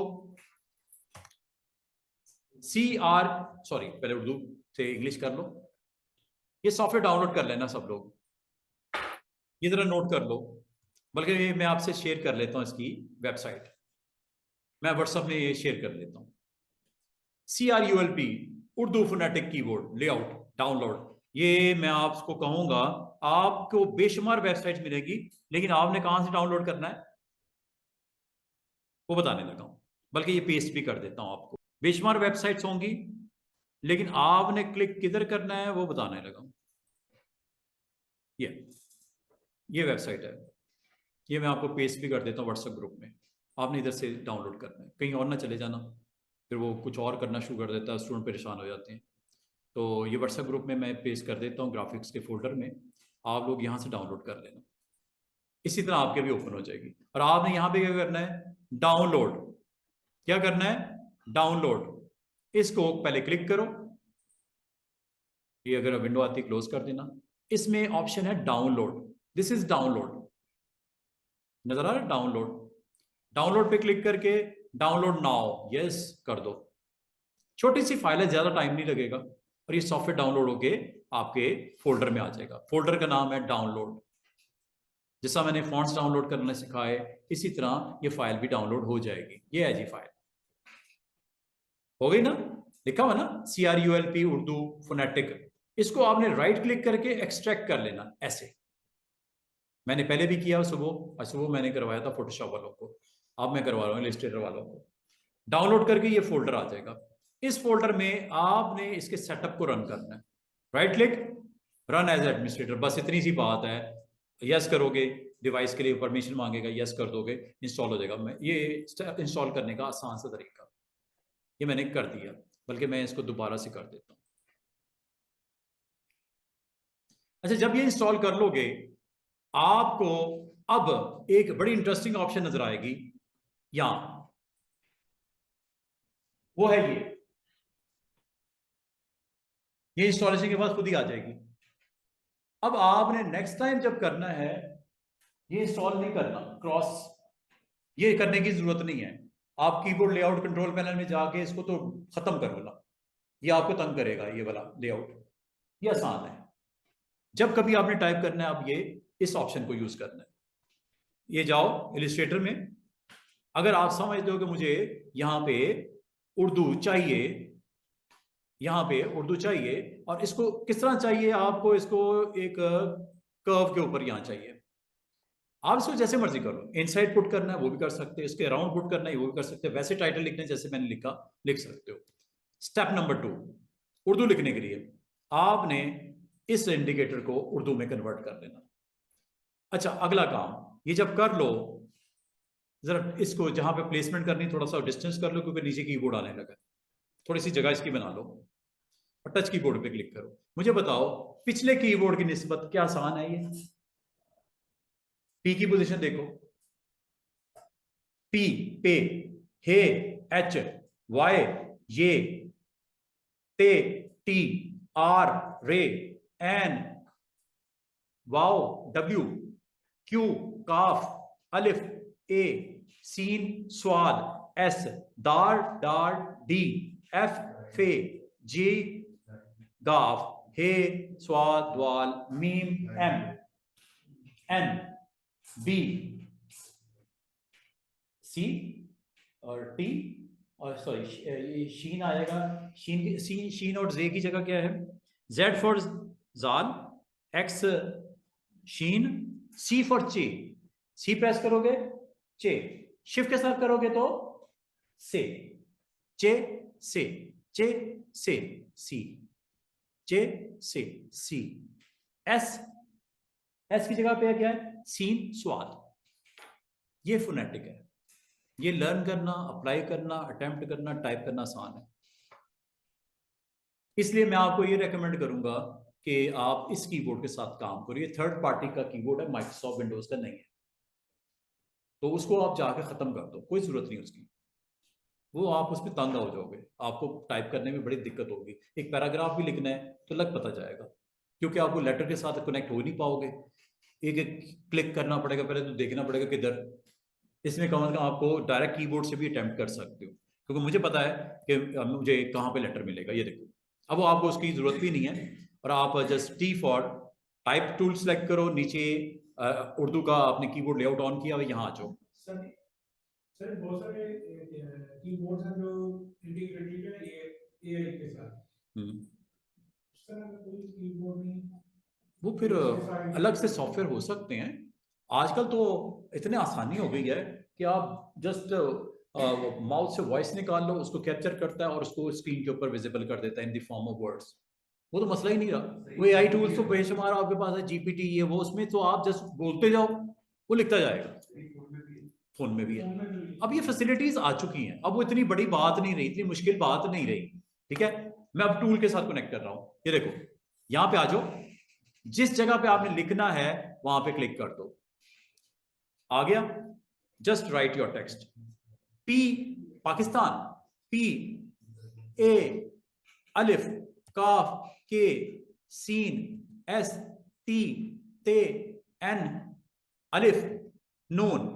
CR, सॉरी पहले उर्दू से इंग्लिश कर लो। ये सॉफ्टवेयर डाउनलोड कर लेना सब लोग, ये जरा नोट कर लो, बल्कि मैं आपसे शेयर कर लेता हूं इसकी वेबसाइट, मैं व्हाट्सएप में ये शेयर कर लेता हूं। CRULP Urdu phonetic keyboard layout download. ये मैं आपको कहूंगा, आपको बेशुमार वेबसाइट मिलेगी, लेकिन आपने कहां से डाउनलोड करना है वो बताने लगा हूं, बल्कि ये पेस्ट भी कर देता हूं आपको। बेशुमार वेबसाइट्स होंगी, लेकिन आपने क्लिक किधर करना है वो बताने लगा हूं। ये वेबसाइट है, ये मैं आपको पेस्ट भी कर देता हूँ व्हाट्सएप ग्रुप में। आपने इधर से डाउनलोड करना है, कहीं और ना चले जाना, फिर वो कुछ और करना शुरू कर देता है, स्टूडेंट परेशान हो जाते हैं। तो ये व्हाट्सएप ग्रुप में मैं पेस्ट कर देता हूँ ग्राफिक्स के फोल्डर में, आप लोग यहाँ से डाउनलोड कर लेना। इसी तरह आपके भी ओपन हो जाएगी। और आपने यहाँ पे क्या करना है, डाउनलोड। क्या करना है, डाउनलोड। इसको पहले क्लिक करो, ये अगर विंडो आती क्लोज कर देना। इसमें ऑप्शन है डाउनलोड, दिस इज डाउनलोड, नजर आ रहा है डाउनलोड। डाउनलोड पे क्लिक करके डाउनलोड नाउ यस कर दो। छोटी सी फाइल है, ज्यादा टाइम नहीं लगेगा, और ये सॉफ्टवेयर डाउनलोड होके आपके फोल्डर में आ जाएगा। फोल्डर का नाम है डाउनलोड। जैसा मैंने फॉन्ट्स डाउनलोड करना सिखाए, इसी तरह ये फाइल भी डाउनलोड हो जाएगी। ये है जी फाइल, हो गई ना, लिखा हुआ ना CRULP उर्दू फोनेटिक। इसको आपने राइट क्लिक करके एक्सट्रैक्ट कर लेना ऐसे। मैंने पहले भी किया सुबह, सुबह मैंने करवाया था फोटोशॉप वालों को, अब मैं करवा रहा हूँ इलस्ट्रेटर वालों को। डाउनलोड करके ये फोल्डर आ जाएगा। इस फोल्डर में आपने इसके सेटअप को रन करना है। Right click, run as administrator, बस इतनी सी बात है। यस करोगे, डिवाइस के लिए परमिशन मांगेगा, यस कर दोगे, इंस्टॉल हो जाएगा। मैं ये इंस्टॉल करने का आसान सा तरीका ये मैंने कर दिया, बल्कि मैं इसको दोबारा से कर देता हूँ। अच्छा, जब ये इंस्टॉल कर लोगे, आपको अब एक बड़ी इंटरेस्टिंग ऑप्शन नजर आएगी यहां, वो है ये इंस्टॉलेशन के बाद खुद ही आ जाएगी। अब आपने नेक्स्ट टाइम जब करना है, ये इंस्टॉल नहीं करना क्रॉस, ये करने की जरूरत नहीं है। आप कीबोर्ड लेआउट कंट्रोल पैनल में जाके इसको तो खत्म करो ना, ये आपको तंग करेगा ये वाला लेआउट। ये आसान है, जब कभी आपने टाइप करना है आप ये इस ऑप्शन को यूज करना है। ये जाओ इलस्ट्रेटर में, अगर आप समझते हो कि मुझे यहां पे उर्दू चाहिए, यहां पे उर्दू चाहिए, और इसको किस तरह चाहिए आपको, इसको एक कर्व के ऊपर यहां चाहिए। आप इसको जैसे मर्जी करो, इनसाइड पुट करना है वो भी कर सकते हो, इसके अराउंड पुट करना है वो भी कर सकते हो, वैसे टाइटल लिखने जैसे मैंने लिखा लिख सकते हो। स्टेप नंबर 2, उर्दू लिखने के लिए आपने इस इंडिकेटर को उर्दू में कन्वर्ट कर देना। अच्छा, अगला काम, ये जब कर लो, जरा इसको जहां पे प्लेसमेंट करनी थोड़ा सा डिस्टेंस कर लो, क्योंकि नीचे कीबोर्ड आने लगा। थोड़ी सी जगह इसकी बना लो और टच कीबोर्ड पे क्लिक करो। मुझे बताओ पिछले कीबोर्ड की निस्बत क्या आसान है ये? पी की पोजीशन देखो, पी पे, हे एच, वाई ये, ते टी, आर रे, एन वाओ डब्ल्यू, क्यू काफ, अलिफ ए, सीन स्वाद, एस दार डार डी, एफ फे, जी गाफ, हे स्वाद वाल, मीम एम, एन बी, सी और टी, और सॉरी शीन आएगा, शीन और जे की जगह क्या है, जेड फॉर जाल, एक्स शीन, सी फॉर चे, सी प्रेस करोगे चे, शिफ्ट के साथ करोगे तो से, चे से, चे से सी, चे से सी, एस, एस की जगह पे क्या है, सीन स्वाद। ये फोनेटिक है, ये लर्न करना, अप्लाई करना, अटेम्प्ट करना, टाइप करना आसान है। इसलिए मैं आपको ये रेकमेंड करूंगा कि आप इस कीबोर्ड के साथ काम करो। ये थर्ड पार्टी का कीबोर्ड है, माइक्रोसॉफ्ट विंडोज का नहीं है, तो उसको आप जाके खत्म कर दो, कोई जरूरत नहीं उसकी। वो आप उस पर तंग हो जाओगे, आपको टाइप करने में बड़ी दिक्कत होगी। एक पैराग्राफ भी लिखना है तो लग पता जाएगा, क्योंकि आपको लेटर के साथ कनेक्ट हो नहीं पाओगे, एक एक क्लिक करना पड़ेगा, पहले तो देखना पड़ेगा किधर। इसमें कम से कम आपको डायरेक्ट कीबोर्ड से भी अटेम्प्ट कर सकते हो, क्योंकि मुझे पता है कि मुझे कहाँ पे लेटर मिलेगा। ये देखो, अब वो आपको उसकी जरूरत भी नहीं है, और आप just T for type tool select करो, नीचे उर्दू का आपने कीबोर्ड लेआउट ऑन किया हुआ, यहाँ आ जाओ। सर बहुत सारे कीबोर्ड्स हैं जो इंटीग्रेटेड है एआई के साथ, उस तरह का कोई कीबोर्ड नहीं, वो फिर अलग से सॉफ्टवेयर हो सकते हैं। आजकल तो इतनी आसानी हो गई है कि आप जस्ट माउथ से वॉइस निकाल लो, उसको कैप्चर करता है और उसको स्क्रीन के ऊपर विजिबल कर देता है in the form of words. वो तो मसला ही नहीं रहा। वो एआई टूल्स तो बेशुमार आपके पास है, जीपीटी ये वो, उसमें तो आप जस्ट बोलते जाओ, वो लिखता जाएगा। फोन में भी है। अब ये फैसिलिटीज आ चुकी हैं, अब वो इतनी बड़ी बात नहीं रही, इतनी मुश्किल बात नहीं रही ठीक है, मैं अब टूल के साथ कनेक्ट कर रहा हूं। ये देखो, यहां पे आ जाओ, जिस जगह पे आपने लिखना है वहां पे क्लिक कर दो, आ गया। Just right your text. P Pakistan, P A अलिफ काफ के सीन एस टी ते एन अलिफ नून।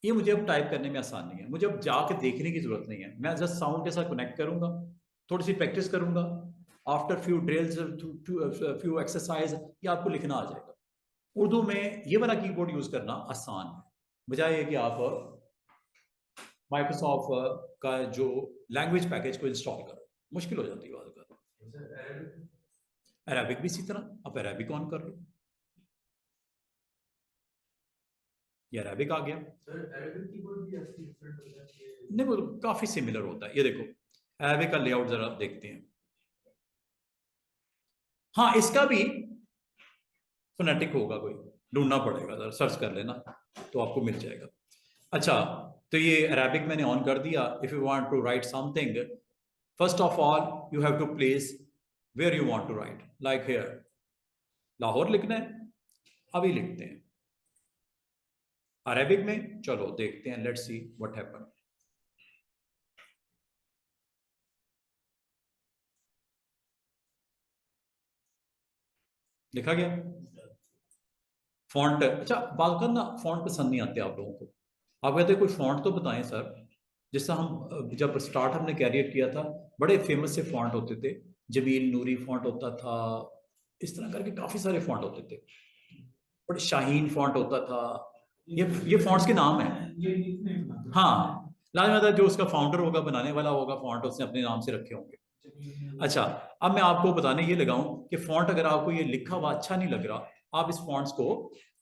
ये मुझे अब टाइप करने में आसान नहीं है, मुझे अब जाके देखने की जरूरत नहीं है, मैं जस्ट साउंड के साथ कनेक्ट करूंगा, थोड़ी सी प्रैक्टिस करूंगा, after few drills few exercise ये आपको लिखना आ जाएगा। उर्दू में ये वाला कीबोर्ड यूज करना आसान है, बजाय ये कि आप माइक्रोसॉफ्ट का जो लैंग्वेज पैकेज को इंस्टॉल करो, मुश्किल हो जाती है बात कर। अरेबिक भी इसी तरह, आप अरेबिक ऑन कर लो, ये अरेबिक आ गया। अरेबिक कीबोर्ड भी ऐसे डिफरेंट होता है? नहीं, वो काफी सिमिलर होता है। ये देखो अरेबिक का लेआउट जरा देखते हैं। हाँ, इसका भी फोनेटिक होगा, कोई ढूंढना पड़ेगा, जरा सर्च कर लेना तो आपको मिल जाएगा। अच्छा, तो ये अरेबिक मैंने ऑन कर दिया। If you want to write something, first of all you have to place where you want to write, like here Lahore लिखना है, अभी लिखते हैं अरेबिक में। चलो देखते हैं, लेट्स सी व्हाट हैपन। लिखा गया फॉन्ट। अच्छा, बात करना, फॉन्ट पसंद नहीं आते आप लोगों को, आप कहते कोई फॉन्ट तो बताएं सर। जैसा हम जब स्टार्ट हमने कैरियर किया था, बड़े फेमस से फॉन्ट होते थे, जमील नूरी फॉन्ट होता था, इस तरह करके काफी सारे फॉन्ट होते थे, बड़े शाहीन फॉन्ट होता था। ये फॉन्ट्स के नाम है। हाँ, लाजमी जो उसका फाउंडर होगा, बनाने वाला होगा फॉन्ट, उसने अपने नाम से रखे होंगे। अच्छा, अब मैं आपको बताने ये लगाऊं कि फॉन्ट अगर आपको ये लिखा हुआ अच्छा नहीं लग रहा, आप इस फॉन्ट्स को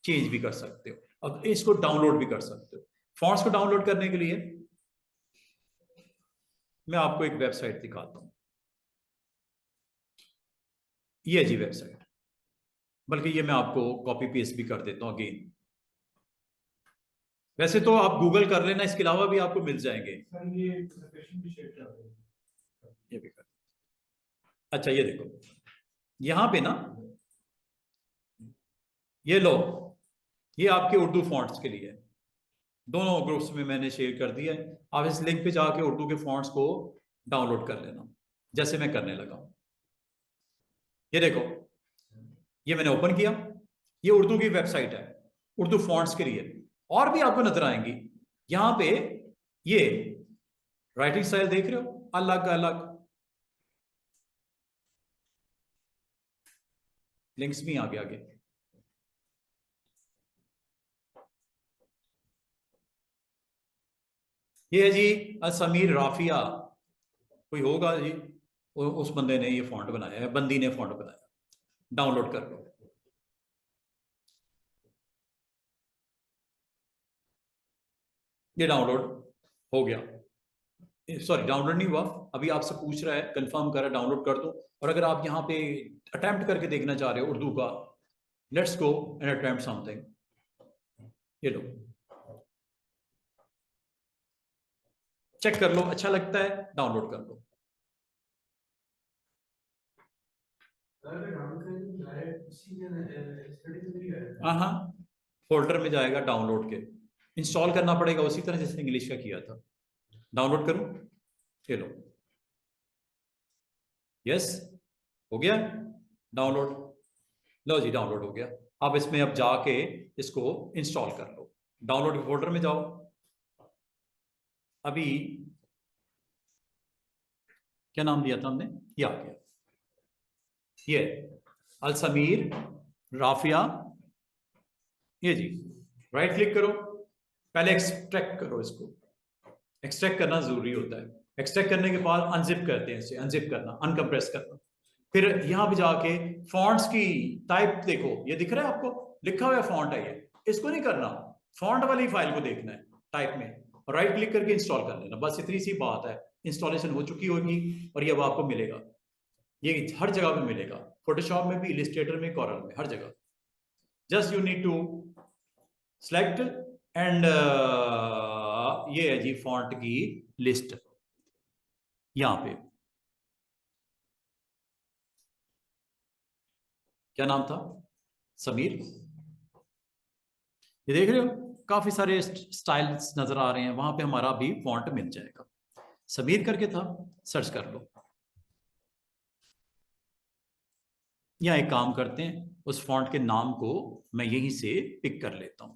चेंज भी कर सकते हो, अब इसको डाउनलोड भी कर सकते हो। फॉन्ट्स को डाउनलोड करने के लिए मैं आपको एक वेबसाइट दिखाता हूं, ये जी वेबसाइट, बल्कि ये मैं आपको कॉपी पेस्ट भी कर देता हूं अगेन। वैसे तो आप गूगल कर लेना, इसके अलावा भी आपको मिल जाएंगे। ये भी कर, अच्छा ये देखो यहां पे ना, ये लो, ये आपके उर्दू फॉन्ट्स के लिए दोनों ग्रुप्स में मैंने शेयर कर दिया है। आप इस लिंक पे जाके उर्दू के फॉन्ट्स को डाउनलोड कर लेना, जैसे मैं करने लगा हूं। ये देखो, ये मैंने ओपन किया, ये उर्दू की वेबसाइट है उर्दू फॉन्ट्स के लिए, और भी आपको नजर आएंगी। यहां पे ये राइटिंग स्टाइल देख रहे हो, अलग अलग लिंक्स भी आगे आगे। ये है जी समीर राफिया, कोई होगा जी, उस बंदे ने ये फॉन्ट बनाया है, बंदी ने फॉन्ट बनाया, डाउनलोड कर लो। ये डाउनलोड हो गया, सॉरी डाउनलोड नहीं हुआ, अभी आपसे पूछ रहा है, कंफर्म कर रहा है, डाउनलोड कर दो। और अगर आप यहाँ पे अटेम्प्ट करके देखना चाह रहे हो उर्दू का, let's go and attempt something. ये लो, चेक कर लो, अच्छा लगता है डाउनलोड कर लो। हाँ, फोल्डर में जाएगा डाउनलोड के, इंस्टॉल करना पड़ेगा उसी तरह जैसे इंग्लिश का किया था। डाउनलोड करो, ये लो, यस हो गया डाउनलोड। लो जी, डाउनलोड हो गया। अब इसमें अब जाके इसको इंस्टॉल कर लो, डाउनलोड के फोल्डर में जाओ। अभी क्या नाम दिया था हमने, ये आ गया, ये अल समीर राफिया, ये जी। राइट क्लिक करो, पहले एक्सट्रैक्ट करो, इसको एक्सट्रैक्ट करना जरूरी होता है। एक्सट्रैक्ट करने के बाद अनजिप करते हैं इसे, अनजिप करना, अनकम्प्रेस करना। फिर यहां पे जाके फॉन्ट्स की टाइप देखो, ये दिख रहा है आपको, लिखा हुआ फॉन्ट है ये, इसको नहीं करना, फॉन्ट वाली फाइल को देखना है टाइप में, और राइट क्लिक करके इंस्टॉल कर लेना, बस इतनी सी बात है। इंस्टॉलेशन हो चुकी होगी और ये अब आपको मिलेगा, ये हर जगह पे मिलेगा, फोटोशॉप में भी, इलिस्ट्रेटर में, कॉरल में, हर जगह। Just you need to select and ये है जी फॉन्ट की लिस्ट, यहां पे क्या नाम था? समीर। ये देख रहे हो काफी सारे स्टाइल्स नजर आ रहे हैं, वहां पे हमारा भी फॉन्ट मिल जाएगा। समीर करके था, सर्च कर लो। या एक काम करते हैं, उस फॉन्ट के नाम को मैं यहीं से पिक कर लेता हूं,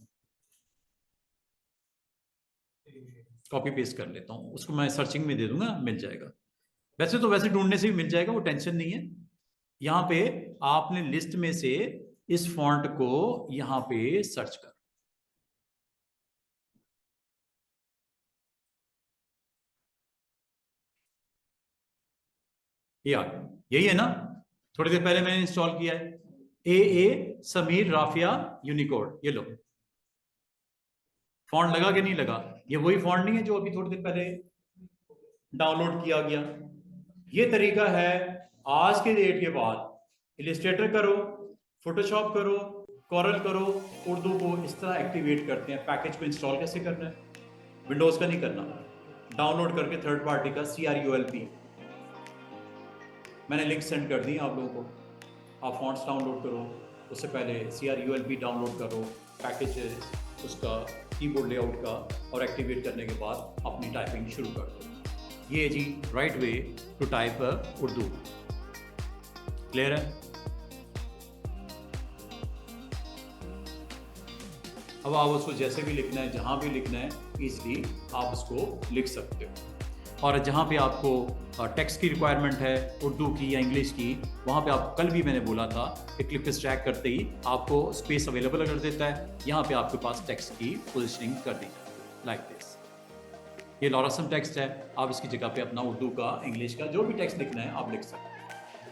कॉपी पेस्ट कर लेता हूं, उसको मैं सर्चिंग में दे दूंगा, मिल जाएगा। वैसे ढूंढने से भी मिल जाएगा, वो टेंशन नहीं है। यहां पे आपने लिस्ट में से इस फॉन्ट को यहां पे सर्च कर, ये आ गया, यही है ना? थोड़ी देर पहले मैंने इंस्टॉल किया है, ए समीर राफिया यूनिकोड। ये लो, फॉन्ट लगा कि नहीं लगा? ये वही फॉन्ट नहीं है जो अभी थोड़ी देर पहले डाउनलोड किया गया? ये तरीका है आज के डेट के बाद इलिस्ट्रेटर करो, फोटोशॉप करो, कॉरल करो, उर्दू को इस तरह एक्टिवेट करते हैं। पैकेज को इंस्टॉल कैसे करना है? विंडोज का नहीं करना, डाउनलोड करके थर्ड पार्टी का CRULP, मैंने लिंक सेंड कर दी आप लोगों को। आप फॉन्ट्स डाउनलोड करो, उससे पहले CRULP डाउनलोड करो, पैकेज उसका कीबोर्ड लेआउट का, और एक्टिवेट करने के बाद अपनी टाइपिंग शुरू कर दो। ये जी right way to type Urdu. Clear है? अब आप उसको जैसे भी लिखना है, जहां भी लिखना है, इजीली आप उसको लिख सकते हो। और जहाँ पे आपको टेक्स्ट की रिक्वायरमेंट है उर्दू की या इंग्लिश की, वहाँ पे आप, कल भी मैंने बोला था कि क्लिक ड्रैग करते ही आपको स्पेस अवेलेबल कर देता है। यहाँ पे आपके पास टेक्स्ट की पोजिशनिंग कर दी जाती है, लाइक दिस। ये लॉरसम टेक्स्ट है, आप इसकी जगह पे अपना उर्दू का, इंग्लिश का, जो भी टेक्स्ट लिखना है आप लिख सकते हैं।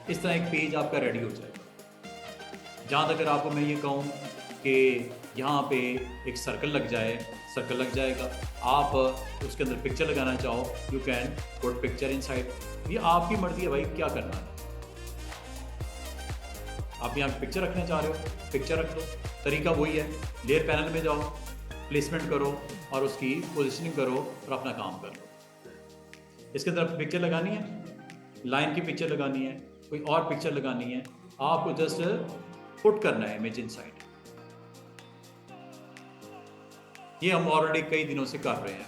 इस तरह एक पेज आपका रेडी हो जाएगा। जहाँ तक अगर आपको मैं ये कहूँ कि यहाँ पे एक सर्कल लग जाए, सर्कल लग जाएगा। आप उसके अंदर पिक्चर लगाना चाहो, you can put picture inside. ये आपकी मर्जी है भाई, क्या करना है। आप यहाँ पिक्चर रखना चाह रहे हो, पिक्चर रख लो, तरीका वही है। लेयर पैनल में जाओ, प्लेसमेंट करो और उसकी पोजिशनिंग करो और अपना काम कर लो। इसके अंदर पिक्चर लगानी है, लाइन की पिक्चर लगानी है, कोई और पिक्चर लगानी है, आपको जस्ट पुट करना है इमेज इनसाइड। ये हम ऑलरेडी कई दिनों से कर रहे हैं।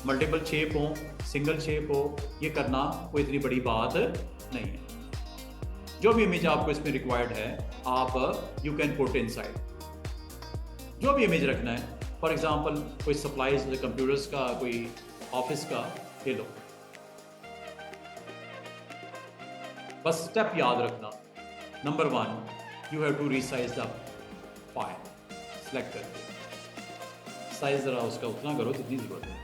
मल्टीपल शेप हो, सिंगल शेप हो, ये करना कोई इतनी बड़ी बात नहीं है। जो भी इमेज आपको इसमें रिक्वायर्ड है, आप यू कैन पुट इनसाइड। जो भी इमेज रखना है, फॉर एग्जांपल कोई सप्लाईज कंप्यूटर्स का, कोई ऑफिस का, ले लो। बस स्टेप याद रखना, number 1, you have to resize the file. Select करके साइज जरा उसका उतना करो जितनी जरूरत है,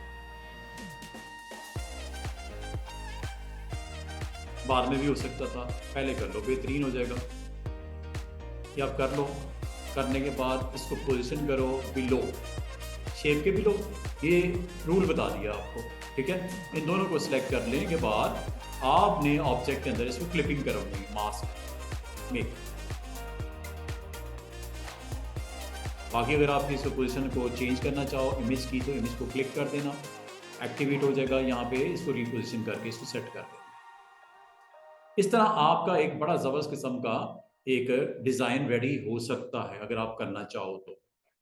बाद में भी हो सकता था, पहले कर लो, बेहतरीन हो जाएगा। ये आप कर लो। करने के बाद इसको पोजीशन करो बिलो, शेप के बिलो। ये रूल बता दिया आपको, ठीक है। इन दोनों को सिलेक्ट कर लेने के बाद आपने ऑब्जेक्ट के अंदर इसको क्लिपिंग करोगे, मास्क में। बाकी अगर आप इस पोजीशन को चेंज करना चाहो इमेज की, तो इमेज को क्लिक कर देना, एक्टिवेट हो जाएगा। यहाँ पे इसको रिपोजिशन करके इसको सेट कर देना। इस तरह आपका एक बड़ा ज़बरदस्त किस्म का एक डिज़ाइन रेडी हो सकता है, अगर आप करना चाहो तो।